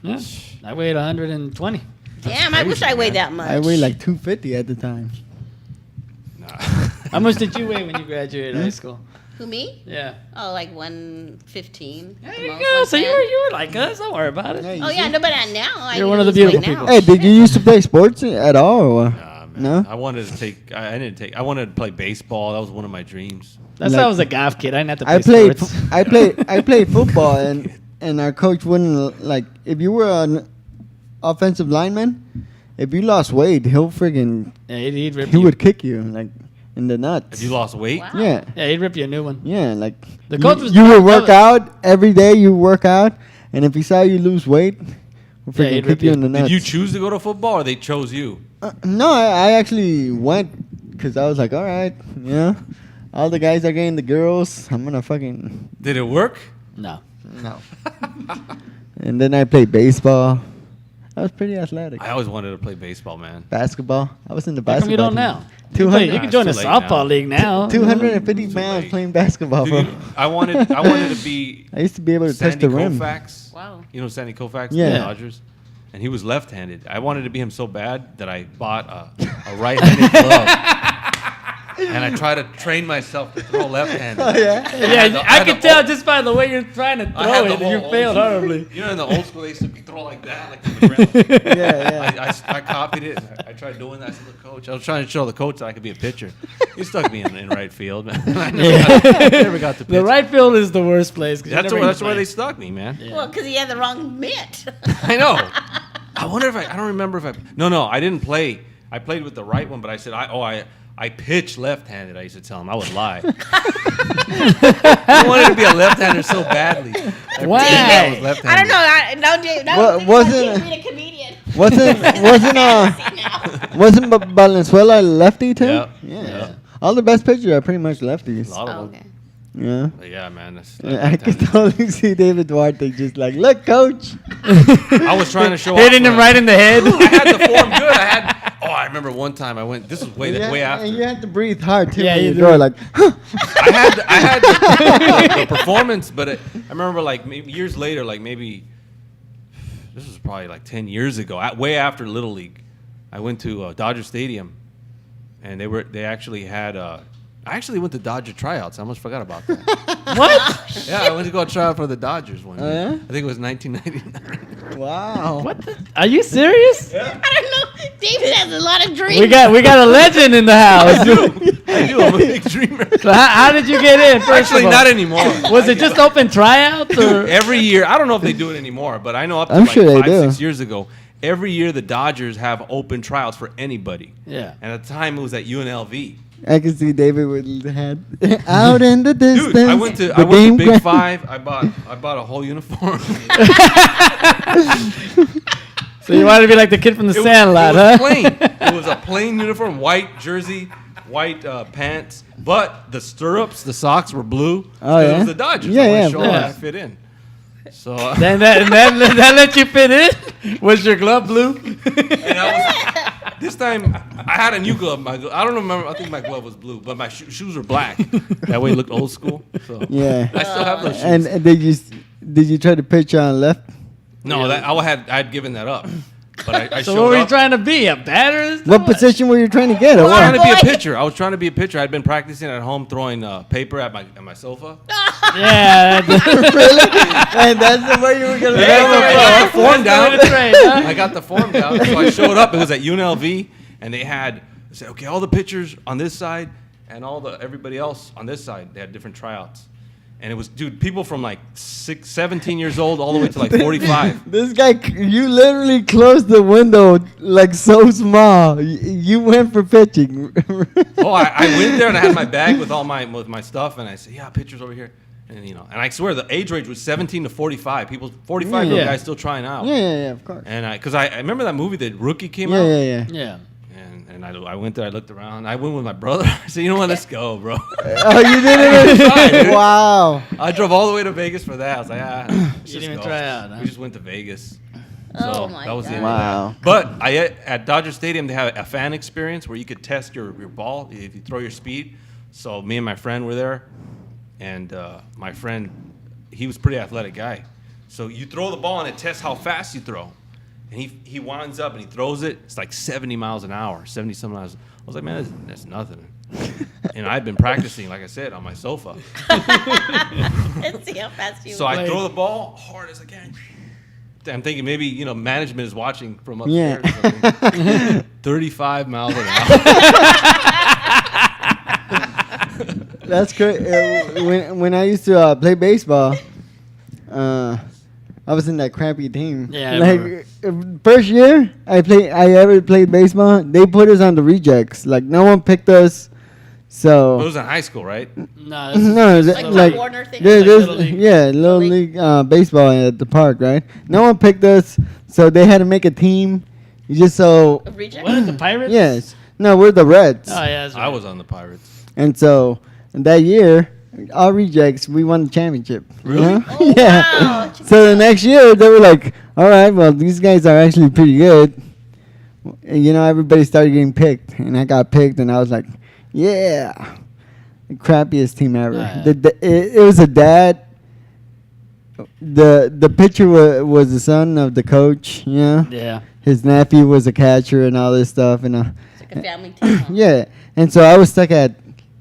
Yeah, I weighed 120. Damn, I wish I weighed that much. I weighed like 250 at the time. Nah. How much did you weigh when you graduated high school? Who, me? Yeah. Oh, like 115. There at the you most, go. So 110. you were like us. Don't worry about it. Yeah, you Oh yeah, see? no, but now I You're one of the lose weight beautiful now. Hey, did you used to play sports at all? Or what? Nah, man. No? I wanted to take. I didn't take. I wanted to play baseball. That was one of my dreams. That's Like- how I was a golf kid. I didn't have to play I played. sports. I played football, and our coach wouldn't like if you were an offensive lineman. If you lost weight, he'll friggin' Yeah, he'd rip he you. would kick you like in the nuts. If you lost weight, Wow. Yeah. Yeah, he'd rip you a new one. Yeah, like The coach was you would that work was- out every day. You work out, and if he saw you lose weight, he'll Yeah, freaking he'd kick rip you you. in the nuts. did you choose to go to football or they chose you? No, I actually went because I was like, all right, you know, all the guys are getting the girls. I'm gonna fucking Did it work? No. no. And then I played baseball. I was pretty athletic. I always wanted to play baseball, man. Basketball. I was in the How basketball. come you don't team. now? 200 You can join the It's too late softball now. league now. 250 Too pounds late. playing basketball, Dude, bro. I wanted to be I used to be able to touch Sandy the rim. Koufax. Wow. You know Sandy Koufax, Yeah. the Dodgers, and he was left-handed. I wanted to be him so bad that I bought a right-handed glove. And I try to train myself to throw left-handed. Oh, yeah? Yeah, I can tell just by the way you're trying to I had throw the it. that You whole failed old- horribly. You know, in the old school, they used to throw like that, like to the ground. Yeah. I copied it. I tried doing that to the coach. I was trying to show the coach that I could be a pitcher. He stuck me in right field, man. I never got to pitch. The right field is the worst place. 'cause you That's never where, get that's where play. they stuck me, man. Yeah. Well, because he had the wrong mitt. I know. I wonder if I don't remember if I. No, I didn't play. I played with the right one, but I said I pitch left-handed. I used to tell him I would lie. I wanted to be a left-hander so badly. Wow. I was I left-handed. don't know. No, Dave. No, What- wasn't- be a comedian. Wasn't Valenzuela a lefty too? Yeah. Yeah. Yeah. All the best pitchers are pretty much lefties. A lot Oh, of them. okay. Yeah. But yeah, man. That's, I could totally see David Duarte just like, look, coach. I was trying to show Hitting off him my- right in the head. I had the form good. I remember one time I went. This was way after. And you had to breathe hard too. Yeah, when you you do. go like, I had the performance, but I remember like maybe years later, like maybe this was probably like 10 years ago, way after Little League. I went to Dodger Stadium, and they actually had. I actually went to Dodger tryouts. I almost forgot about that. What? Yeah, I went to go try out for the Dodgers one Oh, year. yeah? I think it was 1999. wow. What? Are you serious? I don't know. David has a lot of dreams. We got a legend in the house. I do. I'm a big dreamer. So how did you get in? First Actually, of all? not anymore. Was it just open tryouts or? Every year, I don't know if they do it anymore, but I know up to I'm like sure they 5-6 do. years ago, every year the Dodgers have open tryouts for anybody. Yeah. And at the time it was at UNLV. I can see David with his head out in the distance. Dude, I went to Big gra- Five. I bought a whole uniform. So you wanted to be like the kid from the It Sandlot, was huh? plain. It was a plain uniform, white jersey, white pants, but the stirrups, the socks were blue. Oh, It yeah? was the Dodgers. Yeah, I wanted yeah, to show of how I course. fit in. So Then that let you fit in? Was your glove blue? and I was this time I had a new glove. I don't remember. I think my glove was blue, but my shoes were black. That way it looked old school. So Yeah. I still have those shoes. And did you try to pitch on left? No, that I had given that up. But I So showed what were you up. trying to be? A batter? What position were you trying to get? Or I was trying what? to be a Boy. pitcher. I was trying to be a pitcher. I'd been practicing at home throwing paper at my sofa. Yeah. Really? And that's the way you were gonna I go. got the form That's the way down. to train, huh? I got the form down. So I showed up. It was at UNLV, and they said, okay, all the pitchers on this side and everybody else on this side. They had different tryouts. And it was, dude, people from like 17 years old all the way to like 45. This guy, you literally closed the window like so small. You went for pitching. Oh, I went there and I had my bag with all my stuff, and I said, yeah, pitchers over here. And and I swear the age range was 17 to 45. People, 45-year-old Yeah. guys still trying out. Yeah, of course. And because I remember that movie, The Rookie came Yeah, out. yeah. Yeah. And I went there, I looked around. I went with my brother. I said, you know what, let's go, bro. Oh, you did it? Wow. I drove all the way to Vegas for that. I was like, let's You just didn't even go. try out, huh? We just went to Vegas. Oh, So my that was the God. end Wow. of that. But at Dodger Stadium, they have a fan experience where you could test your ball if you throw your speed. So me and my friend were there, and my friend, he was a pretty athletic guy. So you throw the ball and it tests how fast you throw. And he winds up and he throws it. It's like 70 miles an hour, 70-some miles. I was like, man, that's nothing. And I'd been practicing, like I said, on my sofa. Let's see how fast you So I Like- throw the ball hard as I can. I'm thinking maybe, management is watching from Yeah. upstairs or something. 35 miles an hour. That's great. When I used to play baseball, I was in that crappy team. Yeah, I like first year I ever played baseball, they put us on the rejects. Like no one picked us. It So was in high school, right? No, this is no, just th- Like like the Warner thing? there- Like there's- Little League? yeah, little League? league baseball at the park, right? No one picked us, so they had to make a team. Just so A reject? What, the Pirates? yes, no, we're the Reds, Oh, yeah. That's I right. was on the Pirates. and so that year, our rejects, we won the championship. you Really? know? Oh, yeah. wow. So the next year, they were like, "All right, well, these guys are actually pretty good." And, everybody started getting picked, and I got picked, and I was like, "Yeah, the crappiest team ever." Yeah. It was a dad. The pitcher was the son of the coach. Yeah. His nephew was a catcher and all this stuff, and It's like a family team. Huh? yeah. And so I was stuck at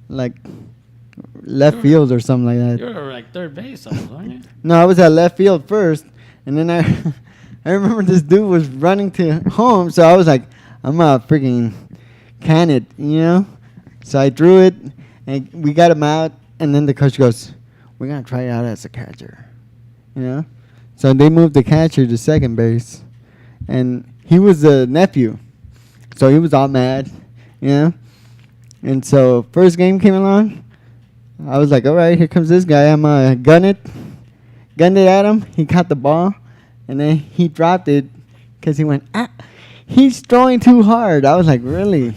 like left field or something like that. You were like third base, almost, weren't you? No, I was at left field first, and then I remember this dude was running to home, so I was like, I'm gonna freaking can it, So I threw it, and we got him out, and then the coach goes, "We're gonna try it out as a catcher," So they moved the catcher to second base, and he was the nephew, so he was all mad, And so first game came along, I was like, all right, here comes this guy. I'm gonna gunned it at him. He caught the ball, and then he dropped it because he went, he's throwing too hard. I was like, really?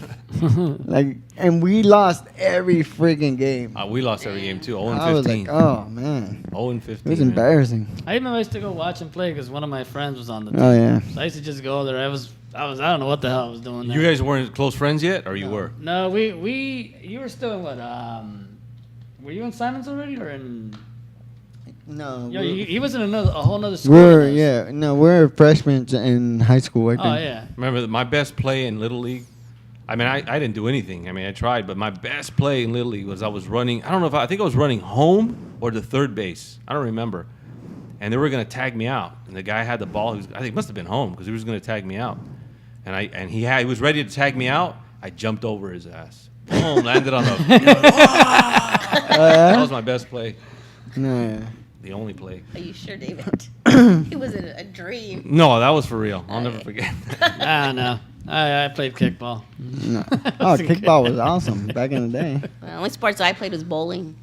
And we lost every freaking game. We lost every game too. 0 and I was 15. like, oh man, 0 and it 15. was man. embarrassing. I remember I used to go watch him play because one of my friends was on the team. Oh yeah. So I used to just go there. I don't know what the hell I was doing there. You guys weren't close friends yet, or you were? No, you were still in what? Were you in Simons already or in? No, Yo, he was in a whole nother school. than us. we're freshmen in high school. I think. Oh yeah. Remember my best play in Little League? I mean, I didn't do anything. I mean, I tried, but my best play in Little League was I was running. I don't know I think I was running home or to third base. I don't remember. And they were going to tag me out. And the guy had the ball. I think it must have been home because he was going to tag me out. And he was ready to tag me out. I jumped over his ass. Boom, landed on the. That was my best play. No, The only play. Are you sure, David? It was a dream. No, that was for real. I'll never forget. I don't know. I played kickball. no. Oh, kickball was awesome back in the day. The only sports I played was bowling.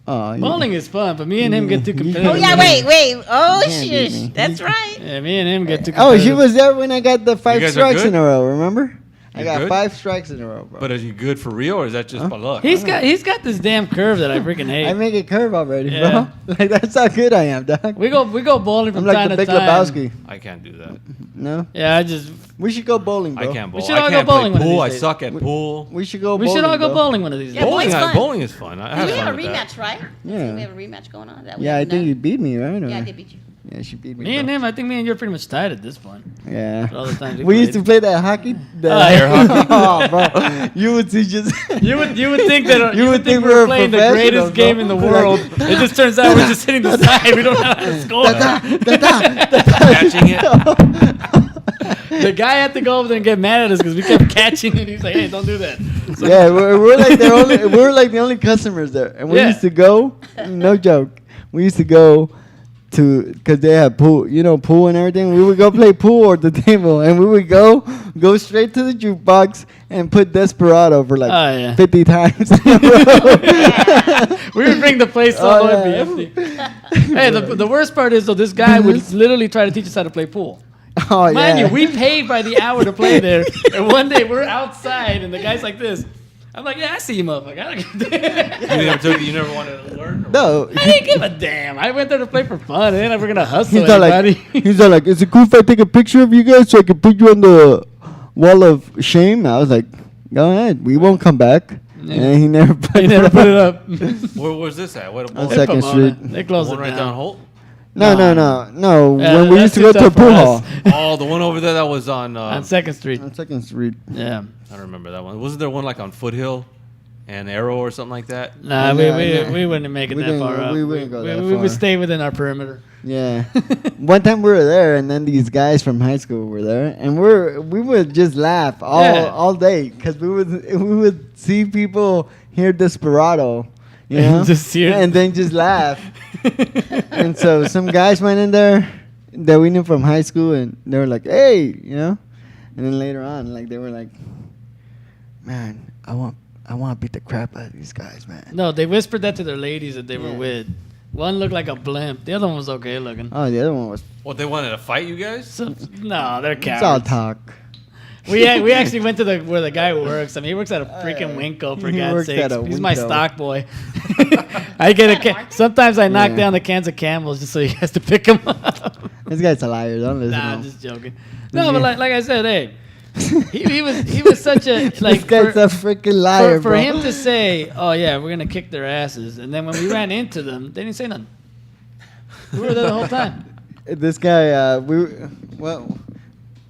Oh, Bowling is fun, but me and him get too competitive. Oh yeah, wait. Oh You can't beat me. shit. That's right. Yeah, me and him get too Oh, competitive. she was there when I got the 5 guys are strikes good? in a row. Remember? I You're got good? 5 strikes in a row, bro. But are you good for real, or is that just by luck? He's got this damn curve that I freaking hate. I make a curve already, Yeah. bro. Like that's how good I am, dog. we go bowling I'm from like time the to Big time. Lebowski. I can't do that. No, Yeah, I just we should go bowling, bro. I can't bowl. We should all I go can't play bowling one of pool. these I days. suck at pool. We should go. we bowling, should all go bro. bowling one of these Yeah, days. bowling's fun. Bowling is fun. I have We fun have a with that. rematch, right? Yeah. We have a rematch going on. That we Yeah, I haven't think done. you beat me, right? Or- Yeah, I did beat you. Yeah, she beat me. Me and bro. him, I think me and you're pretty much tied at this point. Yeah. All the times We used to play that hockey. That Air hockey. Oh, bro. You would see just. You would think that You would think we we were were playing the professionals, greatest game bro. in the Like- world. It just turns out we're just hitting the side. We don't know how to score. Catching it. The guy had to go over there and get mad at us because we kept catching it. He's like, "Hey, don't do that." So Yeah, we're like the only we're like the only customers there, and we Yeah. used to go. No joke. We used to go to because they had pool, pool and everything. We would go play pool at the table, and we would go straight to the jukebox and put Desperado for like Oh, yeah. 50 times. in a row. we would bring the place Oh, all the way yeah. be empty. Hey, the worst part is though, this guy would literally try to teach us how to play pool. Oh Mind yeah. you, we pay by the hour to play there, and one day we're outside, and the guy's like this. I'm like, yeah, I see you, motherfucker. I You never wanted to learn? Or No, didn't give a damn. I went there to play for fun, and then we're gonna hustle he's all like, everybody. he's all like, is it cool if I take a picture of you guys so I can put you on the wall of shame? I was like, go ahead. We won't come back. Yeah. And he never put He never put it up. Where was this at? What a On ball? Second Street. They closed One it right down. down Holt? No. Yeah, when we that's used to go too to a tough for pool us. hall Oh, the one over there that was on. On Second Street. on Second Street. Yeah. I don't remember that one. Wasn't there one like on Foothill and Arrow or something like that? Nah, Yeah, we wouldn't make it We that didn't far go- up. we wouldn't go that we far. would stay within our perimeter. Yeah. One time we were there, and then these guys from high school were there, and we would just laugh all day because we would see people hear Desperado, you know, Just hear- and then just laugh. And so some guys went in there that we knew from high school, and they were like, "Hey," and then later on, like they were like, "Man, I want to beat the crap out of these guys, man." No, they whispered that to their ladies that they were with. One looked like a blimp. The other one was okay looking. Oh, the other one was. What, they wanted to fight you guys? So, no, they're It's all cowards. talk. We actually went to where the guy works. I mean, he works at a freaking Winco, for He God's works sake. at a He's my Winco. stock boy. I get sometimes I knock Yeah. down the cans of Camels just so he has to pick them up. This guy's a liar. Don't listen Nah, to I'm him. just joking. No, but like I said, hey, he was such a like This guy's for- a freaking liar, for bro. him to say, "Oh yeah, we're gonna kick their asses," and then when we ran into them, they didn't say nothing. We were there the whole time. This guy,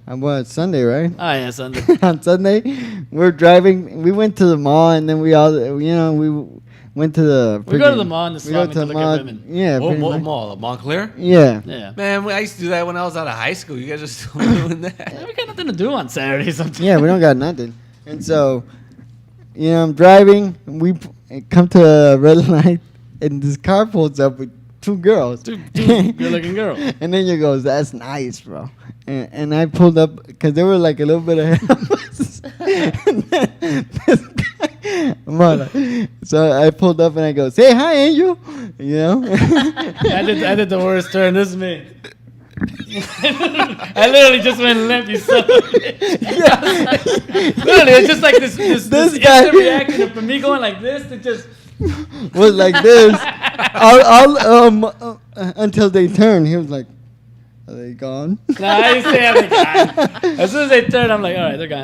on what, Sunday, right? Oh yeah, Sunday. On Sunday, we're driving. We went to the mall, and then we went to the. We go to the freaking- mall in the we go slum to look at women. Yeah, What pretty much. mall? Montclair? Yeah. Yeah. Man, I used to do that when I was out of high school. You guys are still doing Yeah, that. we got nothing to do on Saturday sometimes. Yeah, we don't got nothing. And so, I'm driving. We come to a red light, and this car pulls up with two girls. Two good-looking girls. And then you goes, "That's nice, bro." And I pulled up because they were like a little bit ahead of us. And then this guy, so I pulled up and I go, "Say hi, Angel," I did the worst turn. This is me. I literally just went limp. You son of a bitch. Literally, it's just like this This guy- instant reaction of me going like this to just. was like this, until they turned. He was like, "Are they gone?" Nah, I didn't say they're gone. As soon as they turn, I'm like, all right, they're gone.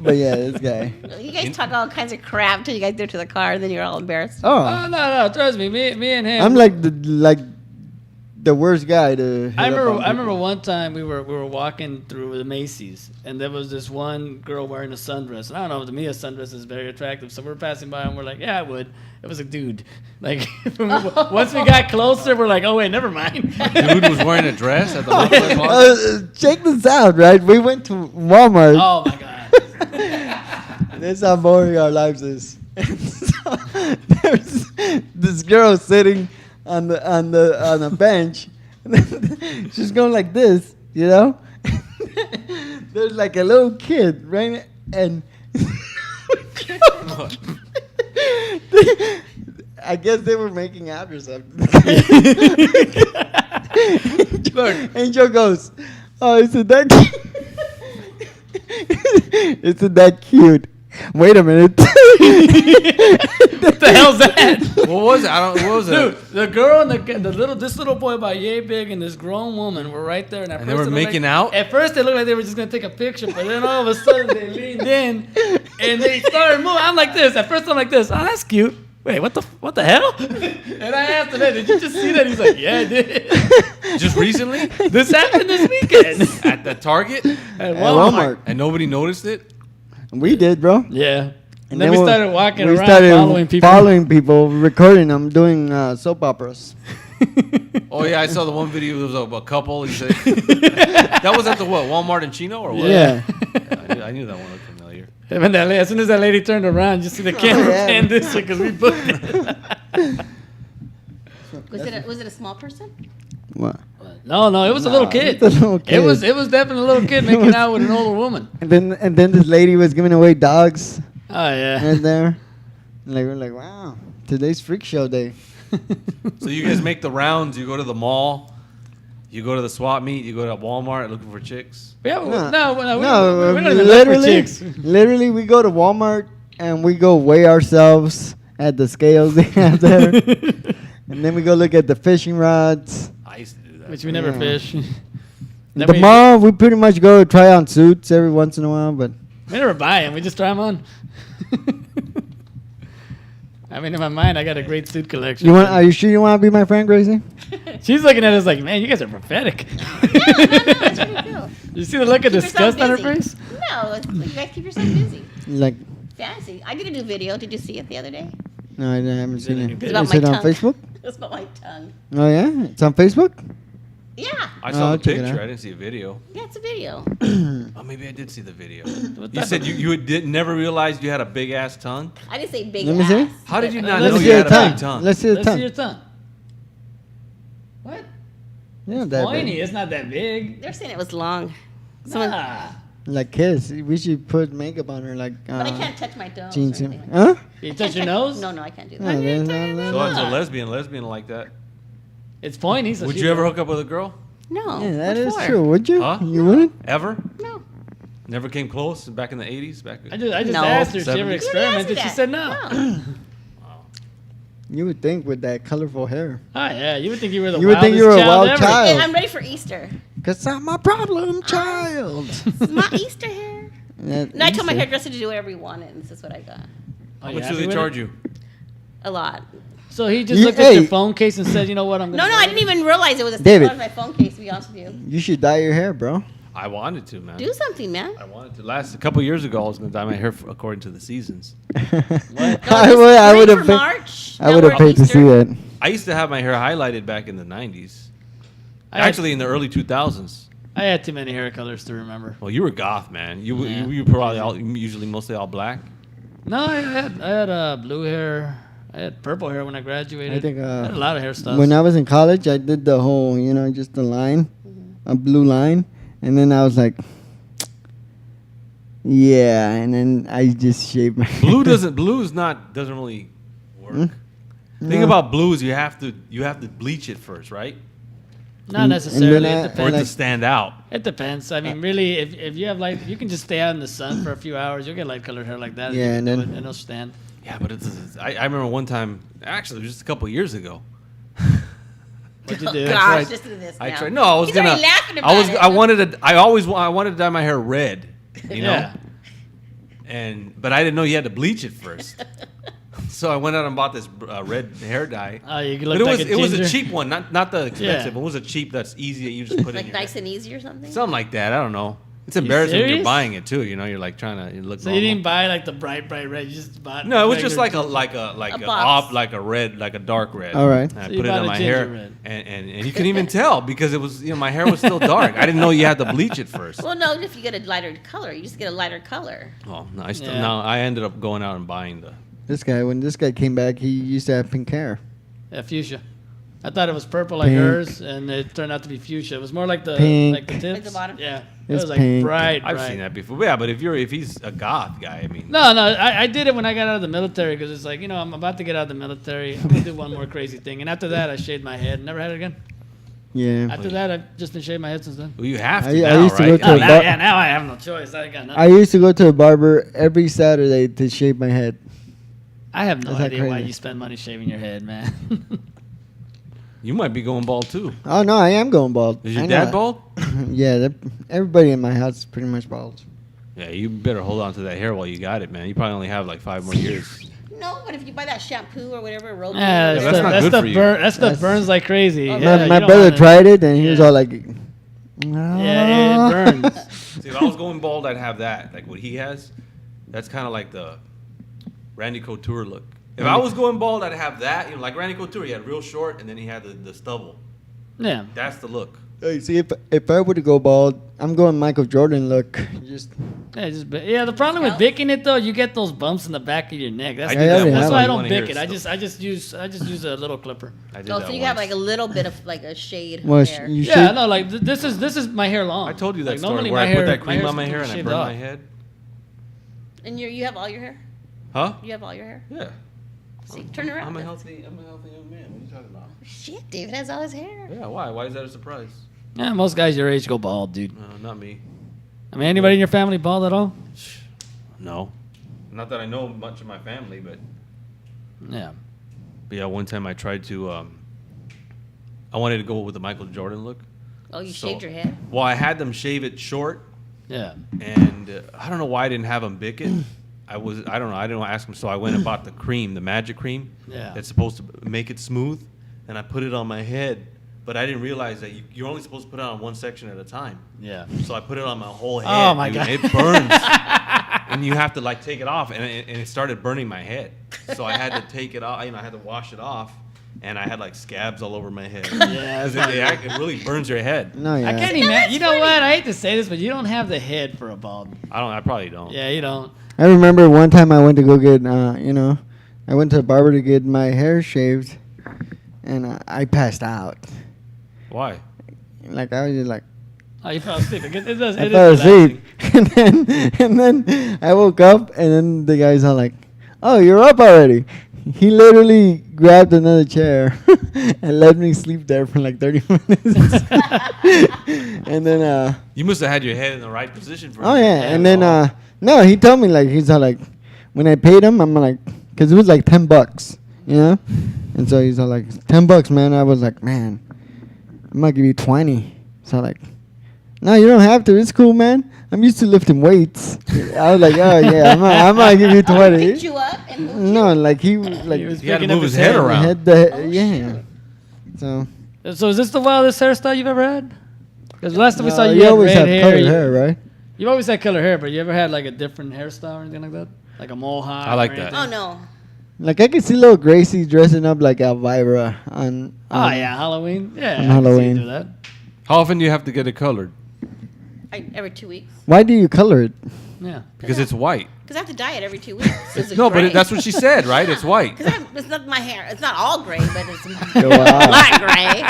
But yeah, this guy. You guys talk all kinds of crap until you guys get to the car, and then you're all embarrassed. Oh Oh, no, trust me, me and him. I'm like the worst guy to. hit I up on remember people. one time we were walking through the Macy's, and there was this one girl wearing a sundress. And I don't know, to me a sundress is very attractive. So we're passing by and we're like, yeah, I would. It was a dude. Like once we got closer, we're like, oh wait, never mind. Dude was wearing a dress at the Montclair closet. Check this out, right? We went to Walmart. Oh my god. This is how boring our lives is. So, there's this girl sitting on a bench. She's going like this, There's like a little kid, right? And I guess they were making out or something. Angel goes, "Oh, isn't that cute? Isn't that cute?" Wait a minute. What the hell's that? What was it? What was it? Dude, the girl and this little boy about yay big and this grown woman were right there. And, And they were making out? At first, they looked like they were just going to take a picture, but then all of a sudden, they leaned in and they started moving. I'm like this. At first, I'm like this. Oh, that's cute. Wait, what the hell? And I asked him, did you just see that? He's like, yeah, I did. Just recently? This happened this weekend. At the Target? At Walmart. And nobody noticed it? We did, bro. Yeah. And then we started walking we around started following people. recording them, doing soap operas. Oh, yeah, I saw the one video. There was a couple. He said, that was at the what? Walmart in Chino or what? Yeah. I knew that one looked familiar. And when as soon as that lady turned around, you see the camera yeah. pan this because we booked it. Was it a small person? What? No, it was a little kid. It was a little kid. It was definitely a little kid making out with an older woman. And then this lady was giving away dogs Oh yeah. right there. Like we're like, wow, today's freak show day. So you guys make the rounds. You go to the mall. You go to the swap meet. You go to Walmart looking for chicks. Yeah, we don't even look for literally, chicks. literally, we go to Walmart and we go weigh ourselves at the scales they have there, and then we go look at the fishing rods. I used to do that. Which we never Yeah. fish. Then The mall, we pretty much go try on suits every once in a while, but We never buy them. We just try them on. I mean, in my mind, I got a great suit collection. are you sure you want to be my friend, Gracie? She's looking at us like, man, you guys are pathetic. You see the look of Keep yourself disgust on her busy. face? No, you guys keep yourself busy. Like, Fancy. I did a new video. Did you see it the other day? no, I haven't seen it. It's Is about it my on tongue. Facebook? It's about my tongue. Oh yeah, it's on Facebook. Yeah. I saw I'll the check it picture. out. I didn't see a video. Yeah, it's a video. Oh, maybe I did see the video. What You type said of- you never realized you had a big ass tongue. I didn't say big Let me see. ass. How did you not Let's know see you your had a tongue. big tongue? Let's see the Let's see tongue. your tongue. What? Yeah, that Pointy. big. It's not that big. They're saying it was long. Someone, Nah. Like Kiss. We should put makeup on her, like. but I can't touch my toes. jeans. Or anything like Huh? You that. touch your nose? No, I can't do No, that. there's not- So it's a Nah. lesbian like that. It's pointy. So Would she- you ever hook up with a girl? No. Yeah, that what is for? true. Would you? Huh? You wouldn't? Ever? No. Never came close back in the 80s? I just No. asked her if she ever 70s? experimented. She that. said no. You would think with that colorful hair. Oh yeah, you would think you were the You would think you were a wildest wild ever. child. And I'm ready for Easter. Cause I'm a problem child. It's my Easter hair. That No, I told my Easter. hairdresser to do whatever he wanted, and this is what I got. Oh, How you much do happy they with charge it? you? A lot. So he just You- looked at your hey. phone case and said, "You know what? I'm gonna." No, I didn't even realize it was a David. sticker on my phone case, to be honest with you. You should dye your hair, bro. I wanted to, man. Do something, man. I wanted to. A couple years ago, I was going to dye my hair according to the seasons. I would have paid. March. I would have paid to see that. I used to have my hair highlighted back in the 90s. I had- Actually, in the early 2000s. I had too many hair colors to remember. Well, you were goth, man. You Yeah. you probably usually mostly all black. No, I had blue hair. I had purple hair when I graduated. I think I had a lot of hairstyles. when I was in college, I did the whole, just the line, a blue line, and then I was like, yeah, and then I just shaved my Blue's doesn't really work. Hmm? Thing No. about blue is you have to bleach it first, right? Not and necessarily. then It I- For it depends. to like- stand out. It depends. I mean, really, if you have you can just stay out in the sun for a few hours. You'll get light colored hair like that. Yeah, You and can do then- it, it'll stand. Yeah, but I remember one time, actually, it was just a couple years ago. What you do? Gosh, tried- just do this I now. tried. No, I was He's gonna. already laughing I was. about it. I wanted to dye my hair red. You know. Yeah. But I didn't know you had to bleach it first. So I went out and bought this red hair dye. Oh, you But look it like was a it was a ginger. cheap one, not the expensive. Yeah. It was a cheap that's easy that you just put in Like your nice hair. and easy or something? Something like that. I don't know. It's embarrassing when you're serious? buying it too. You're like trying to look. So normal. you didn't buy like the bright red. You just bought. No, it was just regular like ginger. a box. like a red, like a dark red. All right. And I So you put it bought on a my ginger hair, red. and you couldn't even tell because it was my hair was still dark. I didn't know you had to bleach it first. Well, no, if you get a lighter color, you just get a lighter color. Well, no, Yeah. I ended up going out and buying the. When this guy came back, he used to have pink hair. Yeah, fuchsia. I thought it was purple like Pink. hers, and it turned out to be fuchsia. It was more like the Pink. tips. Like the bottom? Yeah, It's it was like pink. bright. I've seen that before. Yeah, but if he's a goth guy, I mean. No, I did it when I got out of the military because it's like, I'm about to get out of the military. I'm gonna do one more crazy thing, and after that, I shaved my head. Never had it again. Yeah. After that, I've just been shaving my head since then. Well, you have to I now, used to go right? to a bar- Now I have no choice. I got nothing. I used to go to a barber every Saturday to shave my head. I have no That's not idea why crazy. you spend money shaving your head, man. You might be going bald too. Oh no, I am going bald. Is your I dad know. bald? Yeah, everybody in my house is pretty much bald. Yeah, you better hold on to that hair while you got it, man. You probably only have like 5 more years. No, but if you buy that shampoo or whatever, roll Yeah, that's not good for you. That stuff That's- burns like crazy. Oh, Yeah, my you don't brother wanna- tried it and he was Yeah. all like, Yeah, it burns. See, if I was going bald, I'd have that. Like what he has, that's kind of like the Randy Couture look. If I was going bald, I'd have that. Like Randy Couture, he had real short and then he had the stubble. Yeah. That's the look. Hey, see, if I were to go bald, I'm going Michael Jordan look. Just The problem with bicking it though, you get those bumps in the back of your neck. That's, I did that that's once. why I You don't wanna hear bick it. it I just use a little clipper. I did Oh, that so you have once. like a little bit of like a shade well, hair. you Yeah, should. no, like this is my hair long. I told you that Like, story normally where my I put hair- that my cream hair's on my hair and I shaved burned off. my head. And you have all your hair? Huh? You have all your hair? Yeah. See, turn around. I'm a healthy young man. What are you talking about? Shit, David has all his hair. Yeah, why? Why is that a surprise? Yeah, most guys your age go bald, dude. No, not me. I mean, anybody in your family bald at all? No. Not that I know much of my family, but Yeah. yeah, one time I tried to I wanted to go with the Michael Jordan look. Oh, you So- shaved your head? Well, I had them shave it short, Yeah. and I don't know why I didn't have them bick it. I don't know. I didn't ask them, so I went and bought the cream, the magic cream. Yeah. It's supposed to make it smooth, and I put it on my head. But I didn't realize that you're only supposed to put it on one section at a time. Yeah. So I put it on my whole head. Oh, my dude, God. and it burns, and you have to like take it off, and it started burning my head. So I had to take it off. I had to wash it off, and I had like scabs all over my head. Yeah, it's Because it really burns your head. No, yeah. I can't imagine. You know what? I hate to say this, but you don't have the head for a bald. I probably don't. Yeah, you don't. I remember one time I went to go get, I went to a barber to get my hair shaved, and I passed out. Why? Like I was just like, Oh, you fell asleep. It does. I It fell is asleep, and then I woke up, and then the guy's all like, "Oh, you're up already." He literally grabbed another chair and let me sleep there for like 30 minutes. And then, You must have had your head in the right position for oh it. yeah, and then no, he told me like he's all like, when I paid him, I'm like, cause it was like $10, you know, and so he's all like, $10, man. I was like, man, I might give you 20. So like, no, you don't have to. It's cool, man. I'm used to lifting weights. I was like, oh yeah, I'm gonna give you 20. Picked you up and moved you? No, like he like He was He had to picking up move his head head. around. had the Oh, yeah. shit. So So is this the wildest hairstyle you've ever had? Because last time we saw no, you had always red have hair. colored hair, right? You've always had color hair, but you ever had like a different hairstyle or anything like that? Like a mohawk? I like or that. anything? Oh, no. Like I could see little Gracie dressing up like Elvira on. Oh yeah, Halloween. Yeah, On I can see you Halloween. do that. How often do you have to get it colored? Every 2 weeks. Why do you color it? Yeah. Because it's white. Because I have to dye it every 2 weeks. It's No, gray. but that's what she said, right? It's white. Because it's not my hair. It's not all gray, but it's Wow. not gray.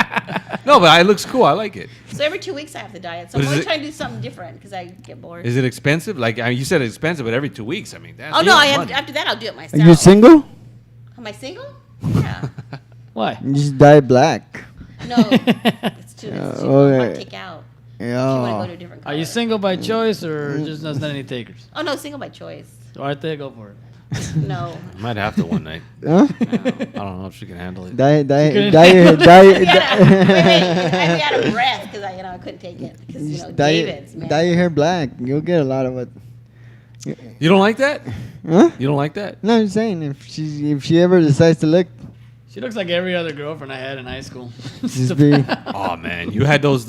No, but it looks cool. I like it. So every 2 weeks I have to dye it. So But I'm is always it- trying to do something different because I get bored. Is it expensive? Like you said, it's expensive, but every 2 weeks. I mean, that's Oh, no. money. After that, I'll do it Are myself. you single? Am I single? Yeah. Why? You just dye it black. No. It's too hard okay. to take out. If you want to go to Yeah. a different Are color. you single by choice or just not any takers? Oh, no. Single by choice. All right, there, go for it. No. Might have to one night. Huh? I don't know if she can handle it. Dye couldn't- your Wait, I'd be out of breath because I couldn't take it. Because, David's, man. dye your hair black. You'll get a lot of it. You don't like that? Huh? You don't like that? No, I'm saying if she ever decides to look, She looks like every other girlfriend I had in high school. just be. Oh man, you had those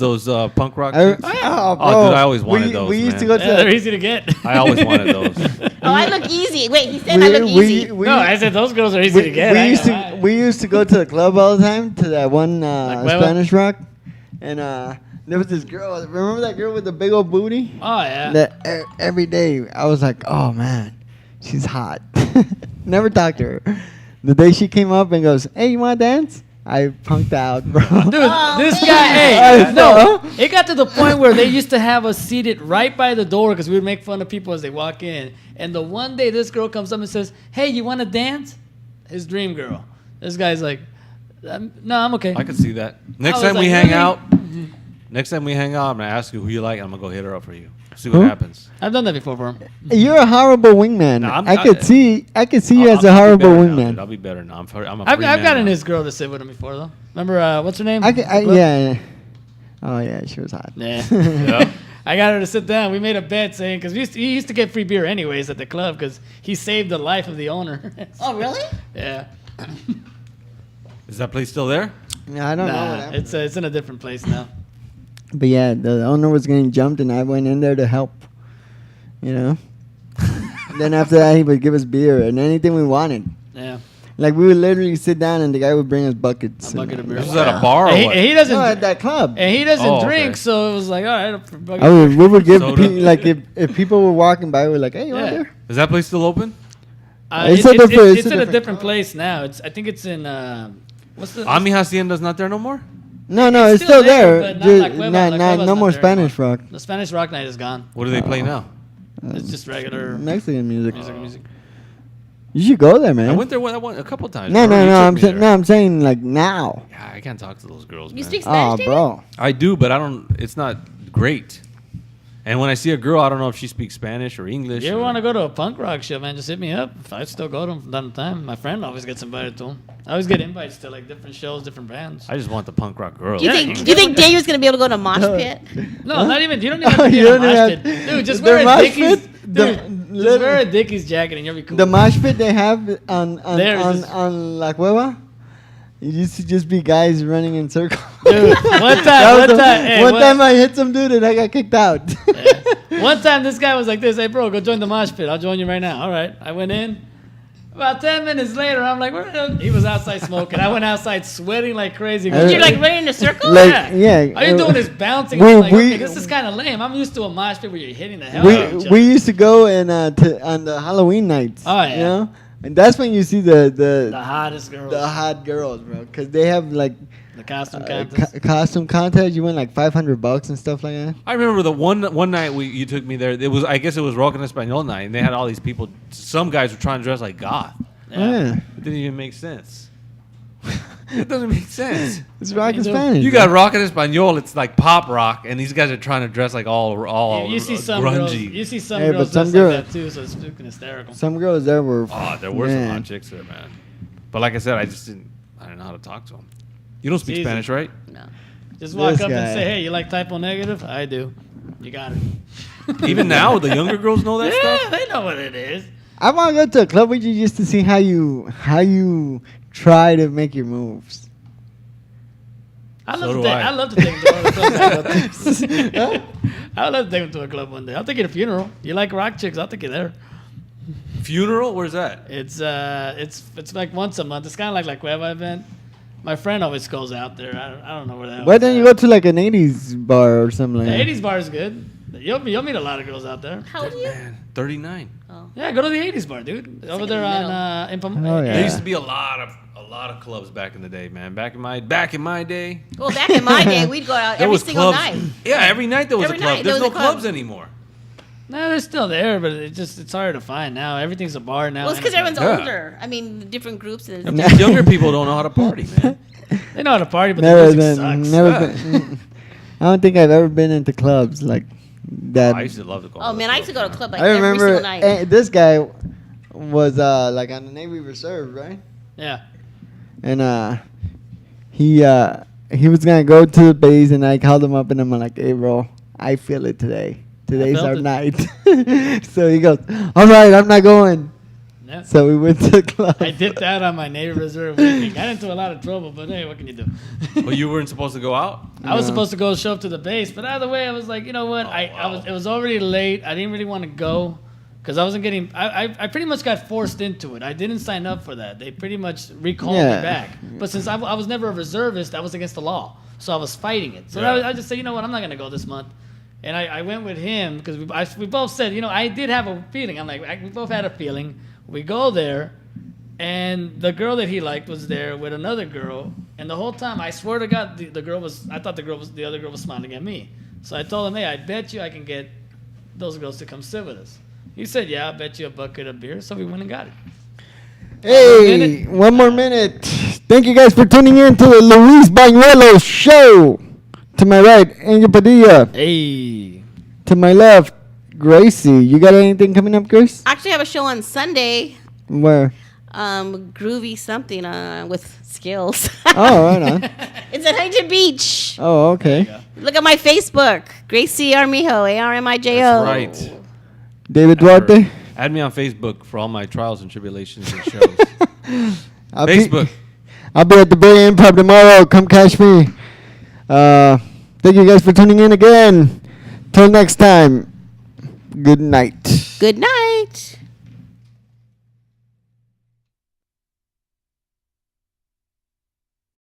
punk rock. I, chicks? oh, Oh, dude, I always wanted those, We used man. to go to. Yeah, they're easy to get. I always wanted those. Oh, I look easy. Wait, he said I look easy. No, I said those girls are easy to get. We used to go to the club all the time to that one Cueva? Spanish Rock, and there was this girl. Remember that girl with the big old booty? Oh yeah. That every day I was like, oh man, she's hot. Never talked to her. The day she came up and goes, hey, you want to dance? I punked out, bro. Dude, this man. guy, hey, I no, know. it got to the point where they used to have us seated right by the door because we would make fun of people as they walk in. And the one day this girl comes up and says, "Hey, you want to dance?" His dream girl. This guy's like, "No, I'm okay." I could see that. Next was time we like, hang really? out, I'm gonna ask you who you like. And I'm gonna go hit her up for you. See what Who? happens. I've done that before for him. You're a horrible wingman. No, I could see you as a I'll be horrible better now, dude. wingman. I'll be better now. I'm a I've free man gotten now. his girl to sit with him before though. Remember what's her name? Yeah. Oh yeah, she was hot. Yeah. Yeah. I got her to sit down. We made a bet saying because he used to get free beer anyways at the club because he saved the life of the owner. Oh, really? Yeah. Is that place still there? Yeah, I don't know what Nah, happened. it's in a different place now. But yeah, the owner was getting jumped, and I went in there to help. You know. Then after that, he would give us beer and anything we wanted. Yeah. Like we would literally sit down, and the guy would bring us buckets. A bucket of beer. This is at a bar or And what? he doesn't. No, at that club. And he doesn't Oh, okay. drink, so it was like, all right. We would give Soda. like if people were walking by, we're like, hey, you want Yeah. beer? Is that place still open? It's a different- It's in a different place now. I think it's in what's the Ami Hacienda's not there no more? No, It's it's still there, there. but not La Cueva. La No Cueva's more not there Spanish anymore. rock. The Spanish rock night is gone. What do they play now? It's just regular Mexican music. music. You should go there, man. I went there a couple times. No, bro. no, You no. took me there. I'm saying like now. Yeah, I can't talk to those girls, You man. speak Oh, Spanish, David? bro. I do, but I don't. It's not great. And when I see a girl, I don't know if she speaks Spanish or English. You ever or- want to go to a punk rock show, man? Just hit me up. I still go to them from time to time. My friend always gets invited to them. I always get invites to like different shows, different bands. I just want the punk rock girls. Do you Yeah, think Dave was gonna be able to go to Mosh Pit? No, not even. You don't even have to be You in a don't mosh even pit. have- Dude, just the wear a mosh Dickies. pit? Dude, just wear a Dickies jacket and you'll be cool. The mosh pit they have There, just- on La Cueva, it used to just be guys running in circles. Dude, one That was time, hey, one what- time I hit some dude and I got kicked out. One time this guy was like this, hey bro, go join the mosh pit. I'll join you right now. All right. I went in. About 10 minutes later, I'm like, where the-" he was outside smoking. I went outside sweating like crazy. Hey, You're like running in a circle? Like, yeah. All you're doing is bouncing. We- I'm like, we- okay, this is kind of lame. I'm used to a mosh pit where you're hitting the hell out of each we other. used to go and on the Halloween nights. Oh, yeah. You know, and that's when you see the The hottest girls. the hot girls, bro, because they have like The costume contest. costume contest. You win like $500 and stuff like that. I remember the one night you took me there. I guess it was Rock en Español night, and they had all these people. Some guys were trying to dress like goth. Yeah, It didn't even make sense. It doesn't make sense. it's rock in You do. Spanish. You got Rock en Español. It's like pop rock, and these guys are trying to dress like all You see some grungy. girls. You see some Hey, girls but some dressed like girls- that too, so it's freaking hysterical. some girls there were. Oh, there were some man. hot chicks there, man. But like I said, I didn't know how to talk to them. You don't speak It's easy. Spanish, right? No. Just walk This up and guy. say, hey, you like typo negative? I do. You got it. Even now, the younger girls know that Yeah, stuff. they know what it is. I want to go to a club with you just to see how you try to make your moves. I So love, do to take, I. I love to take them to a club. I would love to take them to a club one day. I'll take you to a funeral. You like rock chicks? I'll take you there. Funeral? Where's that? It's like once a month. It's kind of like La Cueva event. My friend always goes out there. I don't know where that. Why don't you go to like an 80s bar or something like The that? 80s bar is good. You'll meet a lot of girls out there. How old are you? Man, 39. Oh. Yeah, go to the 80s bar, dude. Over like there in the on in Pam- Oh, yeah. There used to be a lot of clubs back in the day, man. Back in my day, Well, back in my day, we'd go out there every was single clubs. night. Yeah, every night there was Every a club. night There's there no was a club. clubs anymore. No, they're still there, but it's harder to find now. Everything's a bar now. Well, it's because everyone's Yeah. older. I mean, different groups. And These younger people don't know how to party, man. They know how to party, but Never the music been, sucks. never been. I don't think I've ever been into clubs like that. I used to love to go. oh man, I used to go to a club like I every remember single night. this guy was like on the Navy Reserve, right? Yeah. And he was gonna go to the base, and I called him up, and I'm like, "Hey, bro, I feel it today. Today's felt our it. night." So he goes, "All right, I'm not going." Yeah. So we went to the club. I dipped out on my Navy Reserve weekend. Got into a lot of trouble, but hey, what can you do? Well, you weren't supposed to go out. I was No. supposed to go show up to the base, but either way, I was like, you know what? Oh, I wow. was. It was already late. I didn't really want to go because I wasn't getting. I pretty much got forced into it. I didn't sign up for that. They pretty much recalled Yeah. me back. But since I was never a reservist, that was against the law. So I was fighting it. So Yeah. I just said, you know what? I'm not gonna go this month. And I went with him because we both said, you know, I did have a feeling. I'm like, we both had a feeling. We go there, and the girl that he liked was there with another girl, And the whole time, I swear to God, the other girl was smiling at me. So I told him, hey, I bet you I can get those girls to come sit with us. He said, yeah, I'll bet you a bucket of beer. So we went and got it. Hey, one more minute. Thank you guys for tuning in to the Luis Banuelos show. To my right, Angel Padilla. Hey. To my left, Gracie. You got anything coming up, Grace? Actually, I have a show on Sunday. Where? Groovy something with skills. Oh, right on. It's at Huntington Beach. Oh, okay. Look at my Facebook, Gracie Armijo, Armijo. That's right. David Duarte. Add me on Facebook for all my trials and tribulations and shows. I'll Facebook. I'll be at the Bay Improv tomorrow. Come catch me. Thank you guys for tuning in again. Till next time. Good night. Good night.